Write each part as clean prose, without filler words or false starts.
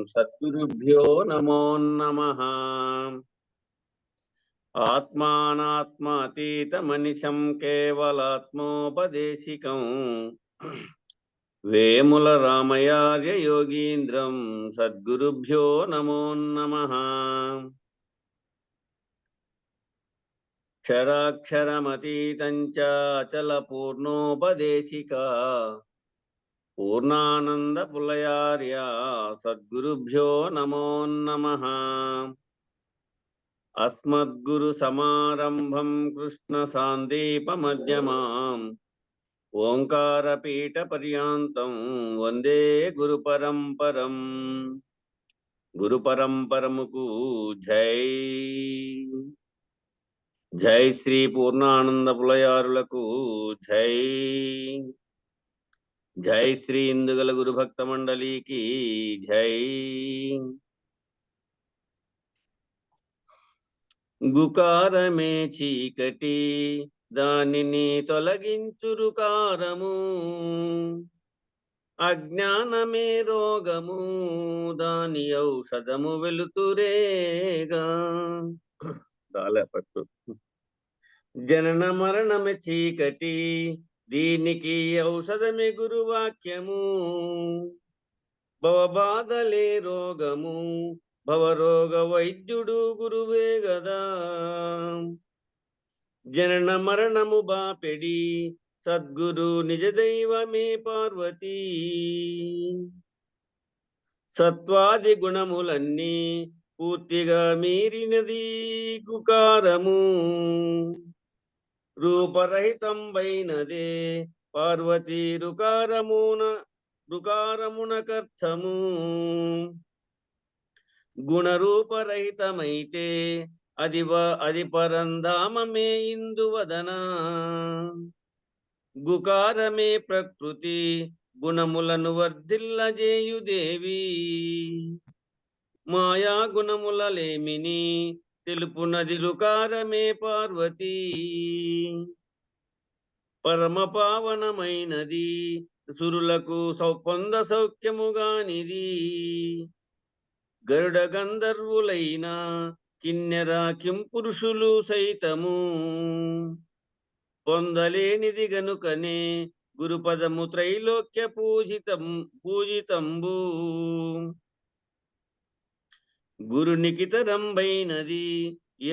సద్గురుభ్యో నమో నమః. ఆత్మానాత్మాతీతమనిశం కేవలాత్మోపదేశికం వేముల రామయార్య యోగీంద్రం సద్గురుభ్యో నమో నమః. క్షరాక్షరమతీతం చ అచల పూర్ణోపదేశికా పూర్ణానంద పులయార్య సద్గురుభ్యో నమో నమః. అస్మద్గురు సమారంభం కృష్ణ సాందీప మధ్యమాం ఓంకార పీఠ పర్యాంతం వందే గురు పరంపరం. గురు పరంపరముకు జై. జై శ్రీ పూర్ణానంద పులయారులకు జై. జై శ్రీ ఇందుగల గురు భక్త మండలికి జై. గుకారమే చీకటి దానిని తొలగించురు కారము, అజ్ఞానమే రోగము దాని ఔషధము వెలుతురేగా. చాలా పట్టు. జనన మరణమే చీకటి దీనికి ఔషధమే గురువాక్యము, భవబాధలే రోగము భవరోగ వైద్యుడు గురువే గదా. జనన మరణము బాపెడి సద్గురు నిజ దైవమే పార్వతీ. సత్వాది గుణములన్నీ పూర్తిగా మీరినది గుకారము, రూపరహితంబైనదే పార్వతీ రుకారమునకర్థము. గుణరూపరహితమైతే అది పరంధామమే ఇందువదన. గుకారమే ప్రకృతి గుణములను వర్ధిల్లజేయుదేవి, మాయా గుణములలేమిని తెలుపునది రుకారమే పార్వతీ. పరమ పావనమైనది సురులకు పొంద సౌఖ్యముగానిది, గరుడ గంధర్వులైన కిన్నెర కింపురుషులు సైతము పొందలేనిది గనుకనే గురుపదము త్రైలోక్య పూజితంబు. గురునికితరంబైనది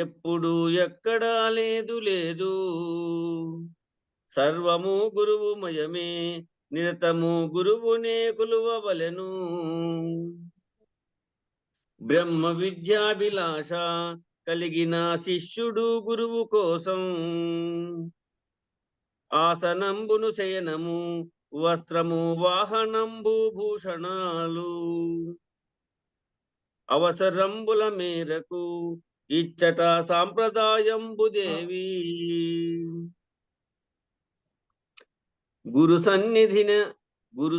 ఎప్పుడు ఎక్కడా లేదు, సర్వము గురువుమయమే నిరతము గురువునే కొలువవలెను. బ్రహ్మ విద్యాభిలాష కలిగిన శిష్యుడు గురువు కోసం ఆసనంబును శయనము వస్త్రము వాహనంబు భూషణాలు అవసరంబుల మేరకు ఇచ్చట సాంప్రదాయంబుదేవి. గురు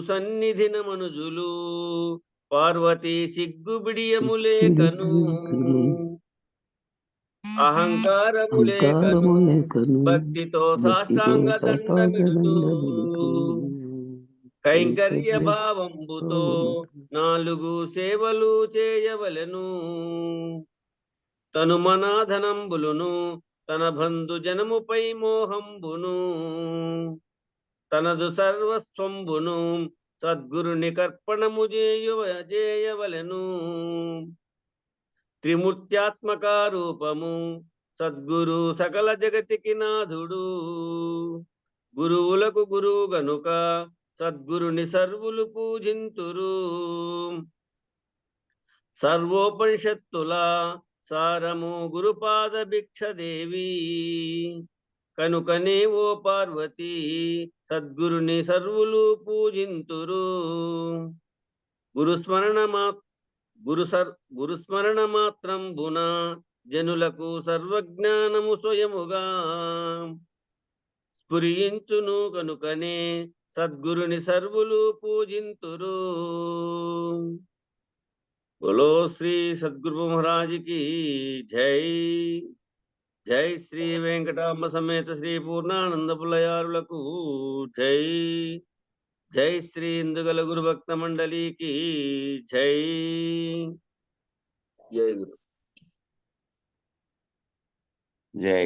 సన్నిధిన మనుజులు పార్వతీ సిగ్గు బిడియములేకను అహంకారములేకను భక్తితో సాష్టాంగ దండమిడుతూ కైంకర్య భావంబుతో 4 సేవలు చేయవలెను. తను మనాధనంబులును తన బంధు జనముపై మోహంబును తనదు సర్వస్వంబును సద్గురుని కర్పణము చేయవలెను. త్రిమూర్త్యాత్మక రూపము సద్గురు సకల జగతికి నాథుడు, గురువులకు గురువు గనుక సద్గురుని సర్వులు పూజింతురు. సర్వోపనిషత్తుల సారము గురుపాద భిక్షదేవి, కనుకనే ఓ పార్వతీ సద్గురుని సర్వులు పూజింతురు. గురుస్మరణ మాత్రంబున జనులకు సర్వజ్ఞానము స్వయముగా స్ఫురించును కనుకనే సద్గురుని సర్వులు పూజింతురు. బోలో శ్రీ సద్గురు మహారాజుకి జై. జై శ్రీ వెంకటాంబ సమేత శ్రీ పూర్ణానంద పులయారులకు జై. జై శ్రీ ఇందుగల గురు భక్త మండలికి జై. జై గురు. జై.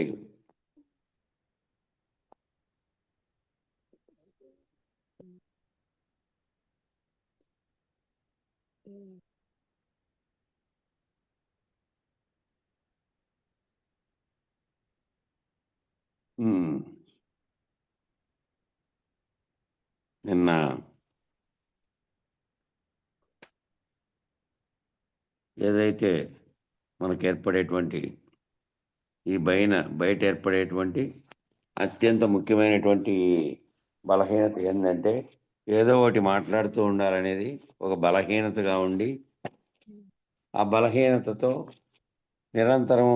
నిన్న ఏదైతే మనకు ఏర్పడేటువంటి ఈ బయట ఏర్పడేటువంటి అత్యంత ముఖ్యమైనటువంటి బలహీనత ఏంటంటే ఏదో ఒకటి మాట్లాడుతూ ఉండాలనేది ఒక బలహీనతగా ఉండి ఆ బలహీనతతో నిరంతరం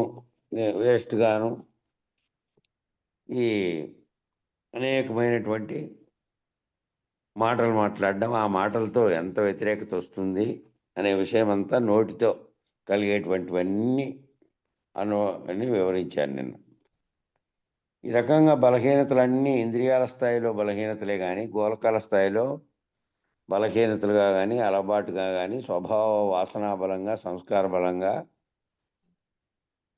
వేస్ట్గాను ఈ అనేకమైనటువంటి మాటలు మాట్లాడడం, ఆ మాటలతో ఎంత వ్యతిరేకత వస్తుంది అనే విషయం అంతా నోటితో కలిగేటువంటివన్నీ అని వివరించాను నిన్న. ఈ రకంగా బలహీనతలన్నీ ఇంద్రియాల స్థాయిలో బలహీనతలే కానీ, గోలకాల స్థాయిలో బలహీనతలుగా కానీ, అలవాటుగా కానీ, స్వభావ వాసనా బలంగా, సంస్కార బలంగా,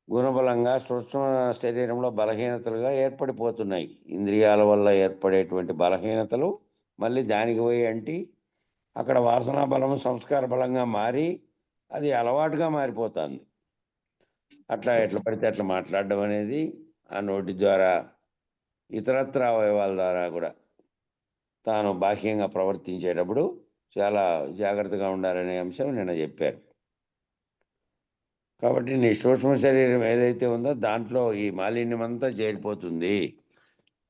గుణబలంగా సూక్ష్మ శరీరంలో బలహీనతలుగా ఏర్పడిపోతున్నాయి. ఇంద్రియాల వల్ల ఏర్పడేటువంటి బలహీనతలు మళ్ళీ దానికి పోయి అంటి అక్కడ వాసనా బలము సంస్కార బలంగా మారి అది అలవాటుగా మారిపోతుంది. అట్లా ఎట్లా పడితే అట్లా మాట్లాడడం అనేది ఆ నోటి ద్వారా ఇతరత్ర అవయవాల ద్వారా కూడా తాను బాహ్యంగా ప్రవర్తించేటప్పుడు చాలా జాగ్రత్తగా ఉండాలనే అంశం నిన్న చెప్పారు. కాబట్టి నీ సూక్ష్మ శరీరం ఏదైతే ఉందో దాంట్లో ఈ మాలిన్యం అంతా చేరిపోతుంది.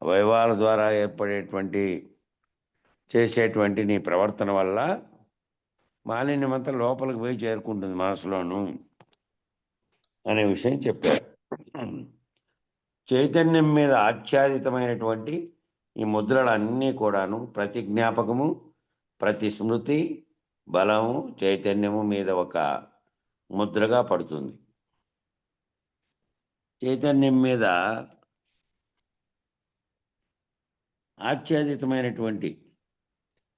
అవయవాల ద్వారా చేసేటువంటి నీ ప్రవర్తన వల్ల మాలిన్యం అంతా లోపలికి పోయి చేరుకుంటుంది మనసులోను అనే విషయం చెప్పారు. చైతన్యం మీద ఆచ్ఛాదితమైనటువంటి ఈ ముద్రలన్నీ కూడాను ప్రతి జ్ఞాపకము, ప్రతి స్మృతి, బలము, చైతన్యము మీద ఒక ముద్రగా పడుతుంది. చైతన్యం మీద ఆచ్ఛాదితమైనటువంటి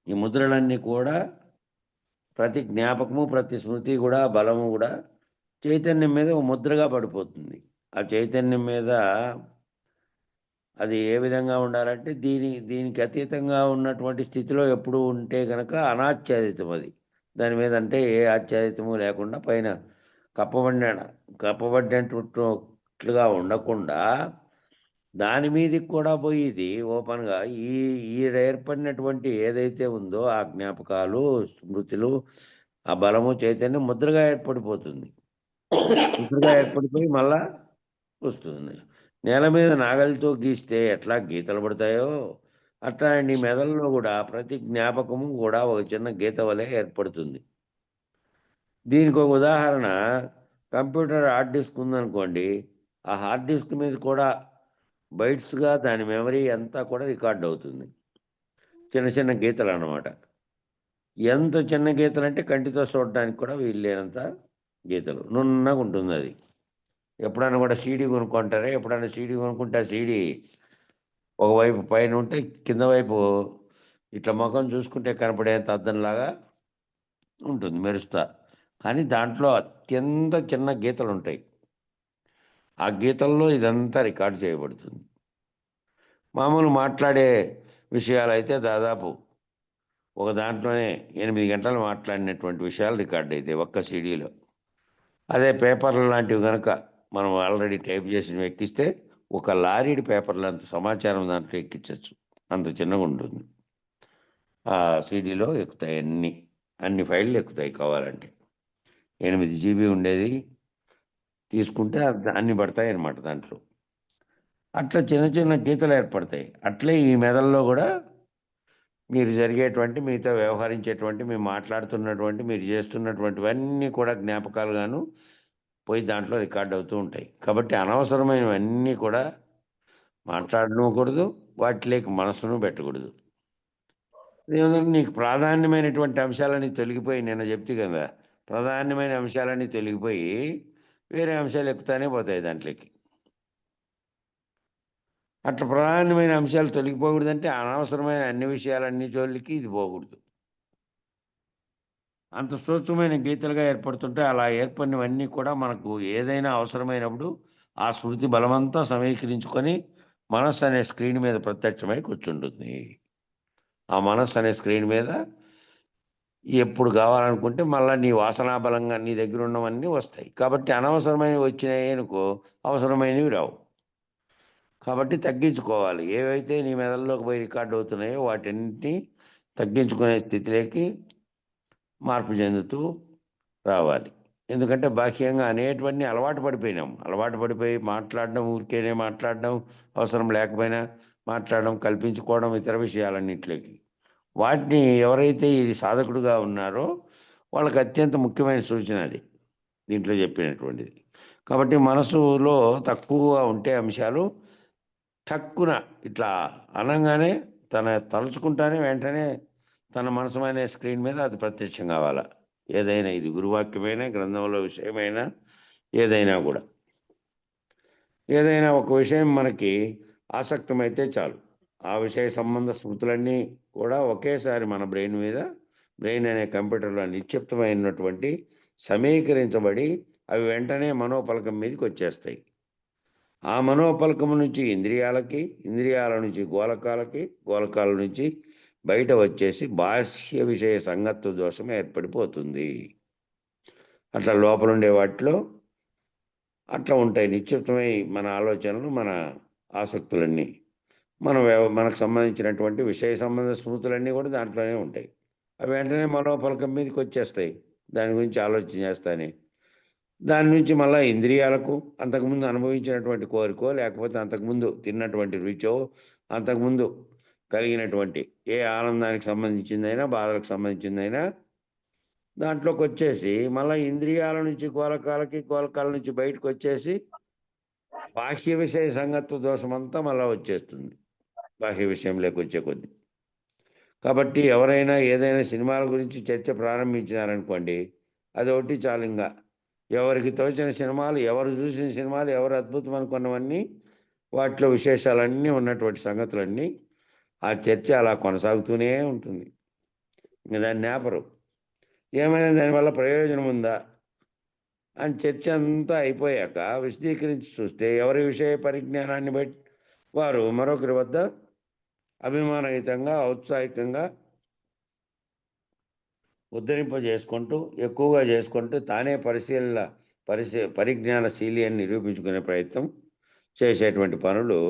ఈ ముద్రలన్నీ కూడా ప్రతి జ్ఞాపకము, ప్రతి స్మృతి కూడా, బలము కూడా చైతన్యం మీద ఒక ముద్రగా పడిపోతుంది. ఆ చైతన్యం మీద అది ఏ విధంగా ఉండాలంటే దీనికి అతీతంగా ఉన్నటువంటి స్థితిలో ఎప్పుడు ఉంటే కనుక అనాచ్ఛాదితం అది. దాని మీద అంటే ఏ ఆచ్ఛాదితము లేకుండా పైన కప్పబడినట్లుగా ఉండకుండా దాని మీదకి కూడా పోయి ఇది ఓపెన్గా ఈ ఏర్పడినటువంటి ఏదైతే ఉందో ఆ జ్ఞాపకాలు, స్మృతులు, ఆ బలము, చైతన్యం ముద్రగా ఏర్పడిపోతుంది. ముద్రగా ఏర్పడిపోయి మళ్ళా వస్తుంది. నేల మీద నాగలితో గీస్తే ఎట్లా గీతలు పడతాయో అట్లా నీ మెదడులో కూడా ప్రతి జ్ఞాపకము కూడా ఒక చిన్న గీత వలె ఏర్పడుతుంది. దీనికి ఒక ఉదాహరణ కంప్యూటర్ హార్డ్ డిస్క్ ఉందనుకోండి, ఆ హార్డ్ డిస్క్ మీద కూడా బైట్స్గా దాని మెమరీ అంతా కూడా రికార్డ్ అవుతుంది. చిన్న చిన్న గీతలు అన్నమాట. ఎంత చిన్న గీతలు అంటే కంటితో చూడడానికి కూడా వీల్లేనంత గీతలు, నున్నగా ఉంటుంది అది. ఎప్పుడైనా కూడా సీడీ కొనుక్కుంటారా? ఎప్పుడైనా సీడీ కొనుక్కుంటే ఆ సీడీ ఒకవైపు పైన ఉంటే కింద వైపు ఇట్లా ముఖం చూసుకుంటే కనపడేంత అద్దంలాగా ఉంటుంది మెరుస్తా. కానీ దాంట్లో అత్యంత చిన్న గీతలు ఉంటాయి. ఆ గీతల్లో ఇదంతా రికార్డు చేయబడుతుంది. మామూలు మాట్లాడే విషయాలైతే దాదాపు ఒక దాంట్లోనే 8 గంటలు మాట్లాడినటువంటి విషయాలు రికార్డ్ అవుతాయి ఒక్క సీడీలో. అదే పేపర్లు లాంటివి కనుక మనం ఆల్రెడీ టైప్ చేసి ఎక్కిస్తే ఒక లారీడ్ పేపర్లు అంత సమాచారం దాంట్లో ఎక్కించవచ్చు. అంత చిన్నగా ఉంటుంది. ఆ సీడీలో ఎక్కుతాయి అన్ని ఫైళ్ళు ఎక్కుతాయి కావాలంటే. 8 GB ఉండేది తీసుకుంటే అన్ని పడతాయి అన్నమాట దాంట్లో. అట్లా చిన్న చిన్న గీతలు ఏర్పడతాయి. అట్లే ఈ మెదడులో కూడా మీరు జరిగేటువంటి, మీతో వ్యవహరించేటువంటి, మీరు మాట్లాడుతున్నటువంటి, మీరు చేస్తున్నటువంటివన్నీ కూడా జ్ఞాపకాలుగాను పోయి దాంట్లో రికార్డ్ అవుతూ ఉంటాయి. కాబట్టి అనవసరమైనవన్నీ కూడా మాట్లాడనూకూడదు, వాటిలోకి మనసును పెట్టకూడదు. నీకు ప్రాధాన్యమైనటువంటి అంశాలని తొలగిపోయి, నిన్న చెప్తే కదా, ప్రాధాన్యమైన అంశాలన్నీ తొలగిపోయి వేరే అంశాలు ఎక్కుతానే పోతాయి దాంట్లోకి. అట్లా ప్రధానమైన అంశాలు తొలగిపోకూడదంటే అనవసరమైన అన్ని విషయాలన్నీ జోలికి ఇది పోకూడదు. అంత సూక్ష్మమైన గీతలుగా ఏర్పడుతుంటే అలా ఏర్పడినవన్నీ కూడా మనకు ఏదైనా అవసరమైనప్పుడు ఆ స్మృతి బలమంతా సమీకరించుకొని మనస్సు అనే స్క్రీన్ మీద ప్రత్యక్షమై కూర్చుంటుంది. ఆ మనస్సు అనే స్క్రీన్ మీద ఎప్పుడు కావాలనుకుంటే మళ్ళా నీ వాసనా బలంగా నీ దగ్గర ఉన్నవన్నీ వస్తాయి. కాబట్టి అనవసరమైనవి వచ్చినాయి అనుకో అవసరమైనవి రావు. కాబట్టి తగ్గించుకోవాలి. ఏవైతే నీ మెదడులోకి పోయి రికార్డ్ అవుతున్నాయో వాటన్నిటిని తగ్గించుకునే స్థితిలోకి మార్పు చెందుతూ రావాలి. ఎందుకంటే బాహ్యంగా అనేటివన్నీ అలవాటు పడిపోయినాం. అలవాటు పడిపోయి మాట్లాడడం, ఊరికేనే మాట్లాడడం, అవసరం లేకపోయినా మాట్లాడడం, కల్పించుకోవడం ఇతర విషయాలన్నిట్లోకి. వాటిని ఎవరైతే ఈ సాధకుడుగా ఉన్నారో వాళ్ళకి అత్యంత ముఖ్యమైన సూచన అది. దీంట్లో చెప్పినటువంటిది. కాబట్టి మనసులో తక్కువగా ఉంటే అంశాలు టక్కున ఇట్లా అనంగానే తలుచుకుంటానే వెంటనే తన మనసు అనే స్క్రీన్ మీద అది ప్రత్యక్షం కావాలా. ఏదైనా ఇది గురువాక్యమైనా, గ్రంథంలో విషయమైనా ఏదైనా కూడా. ఏదైనా ఒక విషయం మనకి ఆసక్తమైతే చాలు. ఆ విషయ సంబంధ స్మృతులన్నీ కూడా ఒకేసారి మన బ్రెయిన్ అనే కంప్యూటర్‌లో నిక్షిప్తమైనటువంటి సమీకరించబడి అవి వెంటనే మనోపలకం మీదకొచ్చేస్తాయి. ఆ మనోపలకం నుంచి ఇంద్రియాలకి, ఇంద్రియాల నుంచి గోలకాలకి, గోలకాల నుంచి బయట వచ్చేసి బాహ్య విషయ సంగత్వ దోషం ఏర్పడిపోతుంది. అట్లా లోపలుండే వాటిలో అట్లా ఉంటాయి. నిశ్చితమై మన ఆలోచనలు, మన ఆసక్తులన్నీ. మనకు సంబంధించినటువంటి విషయ సంబంధ స్మృతులన్నీ కూడా దాంట్లోనే ఉంటాయి. అవి వెంటనే మనోపలకం మీదకొచ్చేస్తాయి. దాని గురించి ఆలోచన చేస్తానే. దాని నుంచి మళ్ళా ఇంద్రియాలకు అంతకుముందు అనుభవించినటువంటి కోరికో, లేకపోతే అంతకుముందు తిన్నటువంటి రుచో, అంతకుముందు కలిగినటువంటి ఏ ఆనందానికి సంబంధించిందైనా, బాధలకు సంబంధించిందైనా దాంట్లోకొచ్చేసి మళ్ళా ఇంద్రియాల నుంచి గోలకాలకి, గోలకాల నుంచి బయటకొచ్చేసి బాహ్య విషయ సంగత్వ దోషమంతా మళ్ళా వచ్చేస్తుంది. బాహ్య విషయంలోకొచ్చే కొద్దీ. కాబట్టి ఎవరైనా ఏదైనా సినిమాల గురించి చర్చ ప్రారంభించినారనుకోండి, అదొకటి చాలింక. ఎవరికి తోచిన సినిమాలు, ఎవరు చూసిన సినిమాలు, ఎవరు అద్భుతం అనుకున్నవన్నీ, వాటిలో విశేషాలన్నీ ఉన్నటువంటి సంగతులన్నీ, ఆ చర్చ అలా కొనసాగుతూనే ఉంటుంది. ఇంక దాన్ని ఆపరు. ఏమైనా దానివల్ల ప్రయోజనం ఉందా? అని చర్చ అంతా అయిపోయాక విశదీకరించి చూస్తే ఎవరి విషయ పరిజ్ఞానాన్ని బట్టి వారు మరొకరి వద్ద అభిమానయుతంగా, ఔత్సాహికంగా ఉద్ధరింపజేసుకుంటూ, ఎక్కువగా చేసుకుంటూ తానే పరిజ్ఞానశీలి అని నిరూపించుకునే ప్రయత్నం చేసేటువంటి పనులు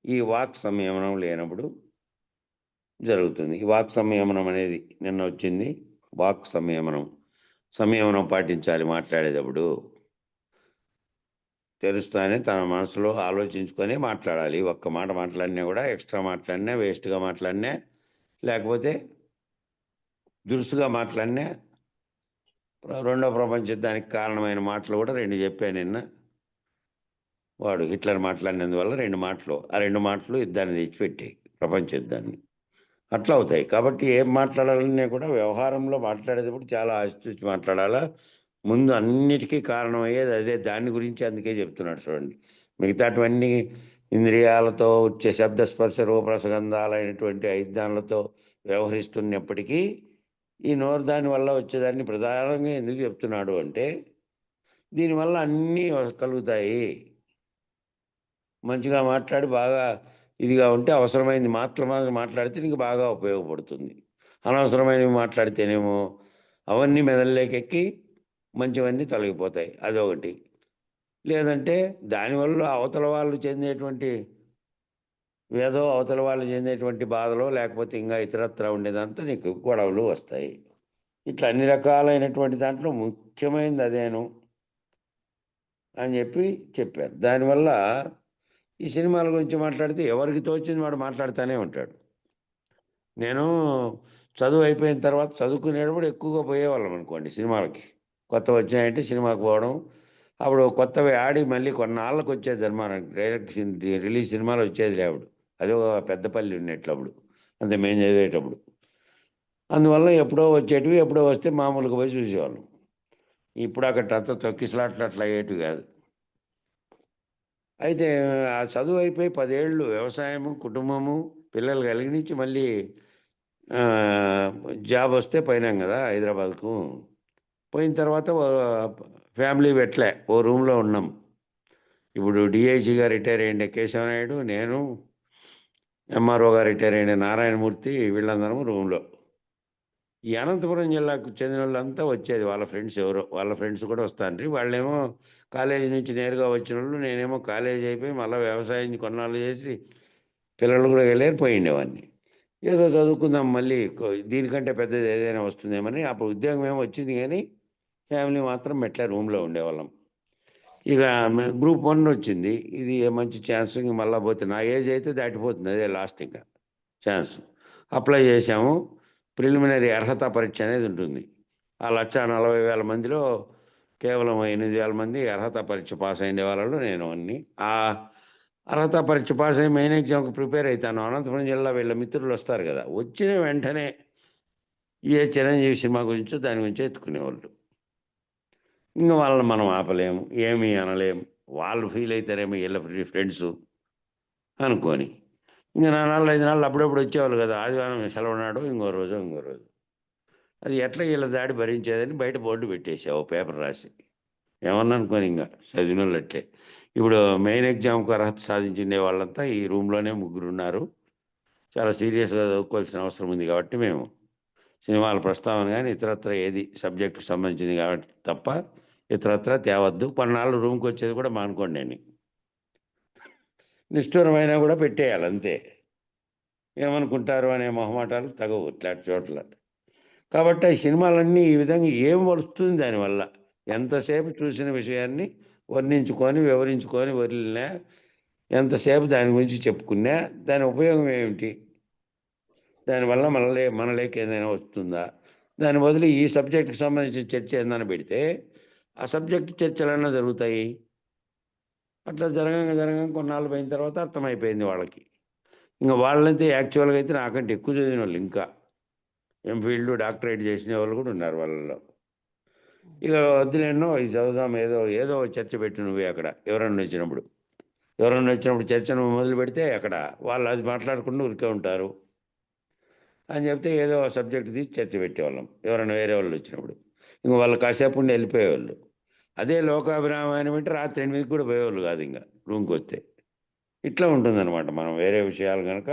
ఈ వాక్ సంయమనం లేనప్పుడు జరుగుతుంది. ఈ వాక్ సంయమనం అనేది నిన్న వచ్చింది. వాక్ సంయమనం. సంయమనం పాటించాలి మాట్లాడేటప్పుడు. తెలుస్తానే తన మనసులో ఆలోచించుకొని మాట్లాడాలి. ఒక్క మాట మాట్లాడినా కూడా ఎక్స్ట్రా మాట్లాడినా, వేస్ట్‌గా మాట్లాడినా, లేకపోతే దురుసుగా మాట్లాడినా రెండో ప్రపంచ యుద్ధానికి కారణమైన మాటలు కూడా 2 చెప్పా నిన్న. వాడు హిట్లర్ మాట్లాడినందువల్ల 2 మాటలు. ఆ 2 మాటలు యుద్ధాన్ని తెచ్చిపెట్టాయి. ప్రపంచ యుద్ధాన్ని. అట్లా అవుతాయి. కాబట్టి ఏం మాట్లాడాలన్నా కూడా వ్యవహారంలో మాట్లాడేటప్పుడు చాలా ఆచితూచి మాట్లాడాలా. ముందు అన్నిటికీ కారణమయ్యేది అదే. దాని గురించి అందుకే చెప్తున్నాడు చూడండి. మిగతాటివన్నీ ఇంద్రియాలతో వచ్చే శబ్ద, స్పర్శ, రూప, రసగంధాలైనటువంటి 5 దానులతో వ్యవహరిస్తున్నప్పటికీ ఈ నోరు దాని వల్ల వచ్చేదాన్ని ప్రధానంగా ఎందుకు చెప్తున్నాడు అంటే, దీనివల్ల అన్నీ కలుగుతాయి. మంచిగా మాట్లాడి బాగా ఇదిగా ఉంటే అవసరమైంది మాత్రం మాట్లాడితే నీకు బాగా ఉపయోగపడుతుంది. అనవసరమైనవి మాట్లాడితేనేమో అవన్నీ మెదడులోకెక్కి మంచివన్నీ తొలగిపోతాయి. అదొకటి. లేదంటే దానివల్ల అవతల వాళ్ళు చెందేటువంటి అవతల వాళ్ళు చెందేటువంటి బాధలో లేకపోతే ఇంకా ఇతరత్రా ఉండేదంతా నీకు గొడవలు వస్తాయి. ఇట్లా అన్ని రకాలైనటువంటి దాంట్లో ముఖ్యమైనది అదేను అని చెప్పారు. దానివల్ల ఈ సినిమాల గురించి మాట్లాడితే ఎవరికి తోచింది వాడు మాట్లాడుతూనే ఉంటాడు. నేను చదువు అయిపోయిన తర్వాత చదువుకునేటప్పుడు ఎక్కువగా పోయేవాళ్ళం అనుకోండి సినిమాలకి. కొత్తవి వచ్చాయంటే సినిమాకి పోవడం. అప్పుడు కొత్తవి ఆడి మళ్ళీ కొన్నాళ్ళకి వచ్చేది ధర్మారానికి రిలీజ్ సినిమాలు వచ్చేదిలే అప్పుడు. అదో పెద్దపల్లి ఉండేటప్పుడు. అంతే మేము చదివేటప్పుడు. అందువల్ల ఎప్పుడో వచ్చేటివి, ఎప్పుడో వస్తే మామూలుగా పోయి చూసేవాళ్ళం. ఇప్పుడు అక్కడంతా తొక్కిసలాట్లు అట్లా అయ్యేటివి కాదు. అయితే ఆ చదువు అయిపోయి 10 ఏళ్ళు వ్యవసాయము, కుటుంబము, పిల్లలు కలిగినిచ్చి మళ్ళీ జాబ్ వస్తే పోయినాం కదా హైదరాబాద్కు. పోయిన తర్వాత ఫ్యామిలీ పెట్టలే, ఓ రూమ్లో ఉన్నాం. ఇప్పుడు డిఐజీగా రిటైర్ అయ్యిండే కేశవనాయుడు, నేను, ఎంఆర్ఓగా రిటైర్ అయిన నారాయణమూర్తి, వీళ్ళందరం రూమ్లో. ఈ అనంతపురం జిల్లాకు చెందిన వాళ్ళంతా వచ్చేది, వాళ్ళ ఫ్రెండ్స్ ఎవరో, వాళ్ళ ఫ్రెండ్స్ కూడా వస్తాండ్రి. వాళ్ళేమో కాలేజీ నుంచి నేరుగా వచ్చిన వాళ్ళు, నేనేమో కాలేజీ అయిపోయి మళ్ళీ వ్యవసాయం కొన్నాళ్ళు చేసి పిల్లలు కూడా వెళ్ళారు, పోయిండేవాడిని. ఏదో చదువుకుందాం మళ్ళీ, దీనికంటే పెద్దది ఏదైనా వస్తుందేమని. అప్పుడు ఉద్యోగం ఏమో వచ్చింది కానీ ఫ్యామిలీ మాత్రం మెట్ల రూమ్లో ఉండేవాళ్ళం. ఇక గ్రూప్ 1 వచ్చింది. ఇది మంచి ఛాన్స్, ఇంక మళ్ళీ పోతే నా ఏజ్ అయితే దాటిపోతుంది, అదే లాస్ట్ ఇంకా ఛాన్స్. అప్లై చేశాము. ప్రిలిమినరీ అర్హత పరీక్ష అనేది ఉంటుంది. ఆ 1,40,000 మందిలో కేవలం 8,000 మంది అర్హత పరీక్ష పాస్ అయిన వాళ్ళలో నేను అన్ని. ఆ అర్హత పరీక్ష పాస్ అయ్యి మెయిన్ ఎగ్జామ్కి ప్రిపేర్ అవుతాను. అనంతపురం జిల్లా వీళ్ళ మిత్రులు వస్తారు కదా, వచ్చిన వెంటనే ఏ చిరంజీవి సినిమా గురించో దాని గురించో ఎత్తుకునేవాళ్ళు. ఇంకా వాళ్ళని మనం ఆపలేము, ఏమీ అనలేము. వాళ్ళు ఫీల్ అవుతారేమో వీళ్ళ ఫ్రెండ్స్ అనుకొని. ఇంక 4 నాళ్ళు 5 నాళ్ళు అప్పుడప్పుడు వచ్చేవాళ్ళు కదా, ఆదివారం సెలవు నాడు ఇంకో రోజు. అది ఎట్లా వీళ్ళ దాడి భరించేదని బయట బోర్డు పెట్టేసావు, పేపర్ రాసి. ఏమన్నా అనుకోని ఇంకా చదివినోళ్ళు అట్లే. ఇప్పుడు మెయిన్ ఎగ్జామ్కు అర్హత సాధించిండే వాళ్ళంతా ఈ రూమ్లోనే 3 ఉన్నారు. చాలా సీరియస్గా చదువుకోవాల్సిన అవసరం ఉంది కాబట్టి మేము సినిమాల ప్రస్తావన కానీ ఇతరత్ర ఏది సబ్జెక్టుకు సంబంధించింది కాబట్టి తప్ప ఇతరత్ర తేవద్దు. కొన్నాళ్ళు రూమ్కి వచ్చేది కూడా మానుకోండి అని. నిష్ఠూరమైనా కూడా పెట్టేయాలి అంతే. ఏమనుకుంటారు అనే మొహమాటాలు తగవు ఇట్లాంటి చోట్ల. కాబట్టి ఈ సినిమాలన్నీ ఈ విధంగా ఏం వస్తుంది దానివల్ల, ఎంతసేపు చూసిన విషయాన్ని వర్ణించుకొని వివరించుకొని వదిలినా, ఎంతసేపు దాని గురించి చెప్పుకున్నా దాని ఉపయోగం ఏమిటి, దానివల్ల మనలోకి ఏదైనా వస్తుందా, దాని బదులు ఈ సబ్జెక్టుకి సంబంధించిన చర్చ ఏదైనా పెడితే ఆ సబ్జెక్ట్ చర్చలన్నా జరుగుతాయి. అట్లా జరగంగా కొన్నాళ్ళు పోయిన తర్వాత అర్థమైపోయింది వాళ్ళకి. ఇంకా వాళ్ళైతే యాక్చువల్గా అయితే నాకంటే ఎక్కువ చదివిన వాళ్ళు, ఇంకా ఎంఫీల్డ్ డాక్టరేట్ చేసిన వాళ్ళు కూడా ఉన్నారు వాళ్ళలో. ఇక వద్దులేనో ఇది చదువుదాం, ఏదో చర్చ పెట్టి నువ్వే అక్కడ ఎవరన్నా వచ్చినప్పుడు చర్చ నువ్వు మొదలు పెడితే అక్కడ వాళ్ళు అది మాట్లాడకుండా ఉరికే ఉంటారు అని చెప్తే ఏదో సబ్జెక్ట్ తీసి చర్చ పెట్టేవాళ్ళం ఎవరైనా వేరే వాళ్ళు వచ్చినప్పుడు. ఇంక వాళ్ళు కాసేపు ఉండి వెళ్ళిపోయేవాళ్ళు. అదే లోకాభిరామాయణం అంటే రాత్రి 8కి కూడా పోయేవాళ్ళు కాదు ఇంకా రూమ్కి వస్తే. ఇట్లా ఉంటుందన్నమాట. మనం వేరే విషయాలు కనుక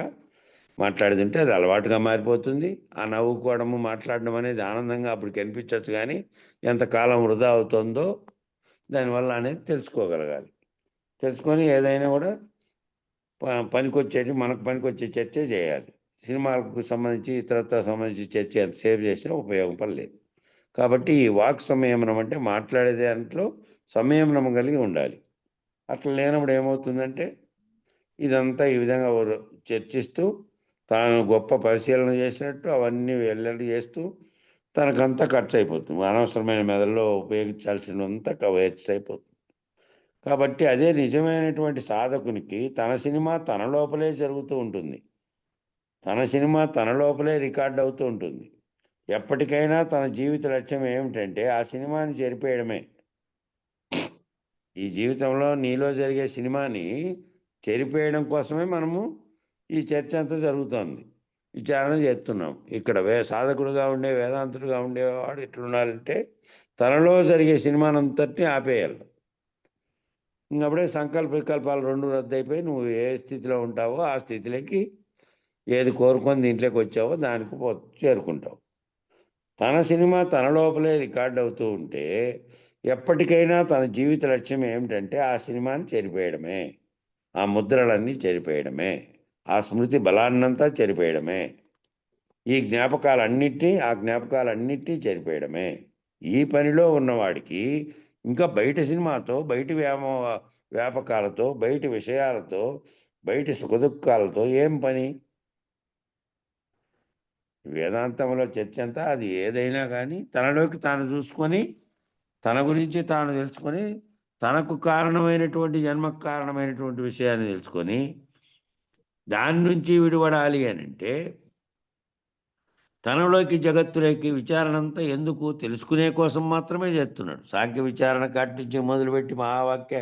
మాట్లాడుతుంటే అది అలవాటుగా మారిపోతుంది. ఆ నవ్వుకోవడము, మాట్లాడడం అనేది ఆనందంగా అప్పుడు కనిపించవచ్చు, కానీ ఎంతకాలం వృధా అవుతుందో దానివల్ల అనేది తెలుసుకోగలగాలి. తెలుసుకొని ఏదైనా కూడా మనకు పనికొచ్చే చర్చే చేయాలి. సినిమాలకు సంబంధించి ఇతరత్ర సంబంధించి చర్చ ఎంతసేపు చేసినా ఉపయోగం పడలేదు. కాబట్టి ఈ వాక్ సంయమనం అంటే మాట్లాడే దాంట్లో సంయమనం కలిగి ఉండాలి. అట్లా లేనప్పుడు ఏమవుతుందంటే ఇదంతా ఈ విధంగా చర్చిస్తూ తాను గొప్ప పరిశీలన చేసినట్టు అవన్నీ వెల్లడి చేస్తూ తనకంతా ఖర్చు అయిపోతుంది. అనవసరమైన మెదడులో ఉపయోగించాల్సినంతా వేస్ట్ అయిపోతుంది. కాబట్టి అదే నిజమైనటువంటి సాధకునికి తన సినిమా తన లోపలే జరుగుతూ ఉంటుంది. తన సినిమా తన లోపలే రికార్డ్ అవుతూ ఉంటుంది. ఎప్పటికైనా తన జీవిత లక్ష్యం ఏమిటంటే ఆ సినిమాని చెరిపేయడమే. ఈ జీవితంలో నీలో జరిగే సినిమాని చెరిపేయడం కోసమే మనము ఈ చర్చ అంతా జరుగుతోంది, విచారణ చేస్తున్నాం. ఇక్కడ సాధకుడుగా ఉండే వేదాంతుడుగా ఉండేవాడు ఎట్లుండాలంటే తనలో జరిగే సినిమానంతటిని ఆపేయాలి. ఇంకప్పుడే సంకల్ప వికల్పాలు 2 రద్దయిపోయి నువ్వు ఏ స్థితిలో ఉంటావో ఆ స్థితిలోకి, ఏది కోరుకొని దీంట్లోకి వచ్చావో దానికి చేరుకుంటావు. తన సినిమా తన లోపలే రికార్డ్ అవుతూ ఉంటే ఎప్పటికైనా తన జీవిత లక్ష్యం ఏమిటంటే ఆ సినిమాని చెరిపేయడమే, ఆ ముద్రలన్నీ చెరిపేయడమే, ఆ స్మృతి బలాన్నంతా చెరిపేయడమే, ఆ జ్ఞాపకాలన్నిటినీ చెరిపేయడమే. ఈ పనిలో ఉన్నవాడికి ఇంకా బయట సినిమాతో, బయటి వ్యాపకాలతో, బయటి విషయాలతో, బయటి సుఖదుఖాలతో ఏం పని? వేదాంతంలో చర్చ అంతా అది ఏదైనా కానీ తనలోకి తాను చూసుకొని, తన గురించి తాను తెలుసుకొని, తనకు కారణమైనటువంటి జన్మకు కారణమైనటువంటి విషయాన్ని తెలుసుకొని దాని నుంచి విడిపడాలి అని అంటే తనలోకి జగత్తులోకి విచారణ అంతా ఎందుకు? తెలుసుకునే కోసం మాత్రమే చేస్తున్నాడు. సాంఖ్య విచారణ కాటించి మొదలుపెట్టి మహావాక్య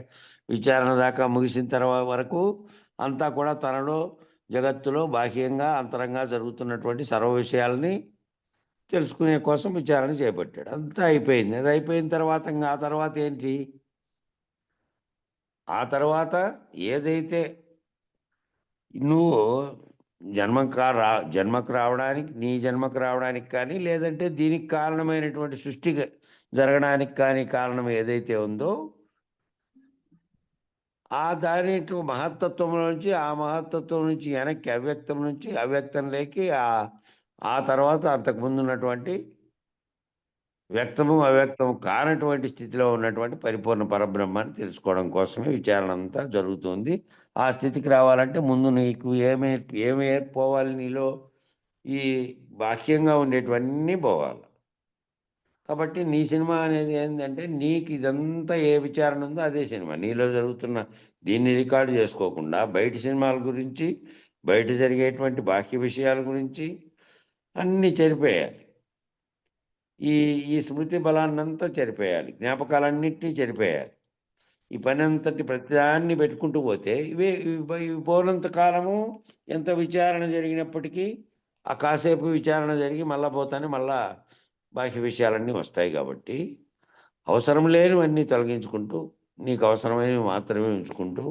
విచారణ దాకా ముగిసిన తర్వాత వరకు అంతా కూడా తనలో జగత్తులో బాహ్యంగా అంతరంగా జరుగుతున్నటువంటి సర్వ విషయాల్ని తెలుసుకునే కోసం విచారణ చేపట్టాడు. అంతా అయిపోయింది. అది అయిపోయిన తర్వాత ఆ తర్వాత ఏంటి? ఆ తర్వాత ఏదైతే నువ్వు జన్మకు రావడానికి, నీ జన్మకు రావడానికి కానీ, లేదంటే దీనికి కారణమైనటువంటి సృష్టి జరగడానికి కానీ కారణం ఏదైతే ఉందో, ఆ మహత్తత్వంలో నుంచి, ఆ మహత్తత్వం నుంచి వెనక్కి అవ్యక్తం నుంచి అవ్యక్తంలోకి, ఆ తర్వాత అంతకుముందు ఉన్నటువంటి వ్యక్తము అవ్యక్తము కానటువంటి స్థితిలో ఉన్నటువంటి పరిపూర్ణ పరబ్రహ్మాన్ని తెలుసుకోవడం కోసమే విచారణ అంతా జరుగుతుంది. ఆ స్థితికి రావాలంటే ముందు నీకు ఏమి పోవాలి? నీలో ఈ బాహ్యంగా ఉండేటివన్నీ పోవాలి. కాబట్టి నీ సినిమా అనేది ఏంటంటే, నీకు ఇదంతా ఏ విచారణ ఉందో అదే సినిమా. నీలో జరుగుతున్న దీన్ని రికార్డు చేసుకోకుండా బయట సినిమాల గురించి, బయట జరిగేటువంటి బాహ్య విషయాల గురించి అన్నీ చెరిపేయాలి. ఈ ఈ స్మృతి బలాన్నంతా చెరిపేయాలి. జ్ఞాపకాలన్నిటినీ చెరిపేయాలి. ఈ పని అంతటి ప్రతిదాన్ని పెట్టుకుంటూ పోతే ఇవి పోనంత కాలము ఎంత విచారణ జరిగినప్పటికీ ఆ కాసేపు విచారణ జరిగి మళ్ళా పోతానే మళ్ళా బాహ్య విషయాలన్నీ వస్తాయి. కాబట్టి అవసరం లేనివన్నీ తొలగించుకుంటూ, నీకు అవసరమైనవి మాత్రమే ఉంచుకుంటూ,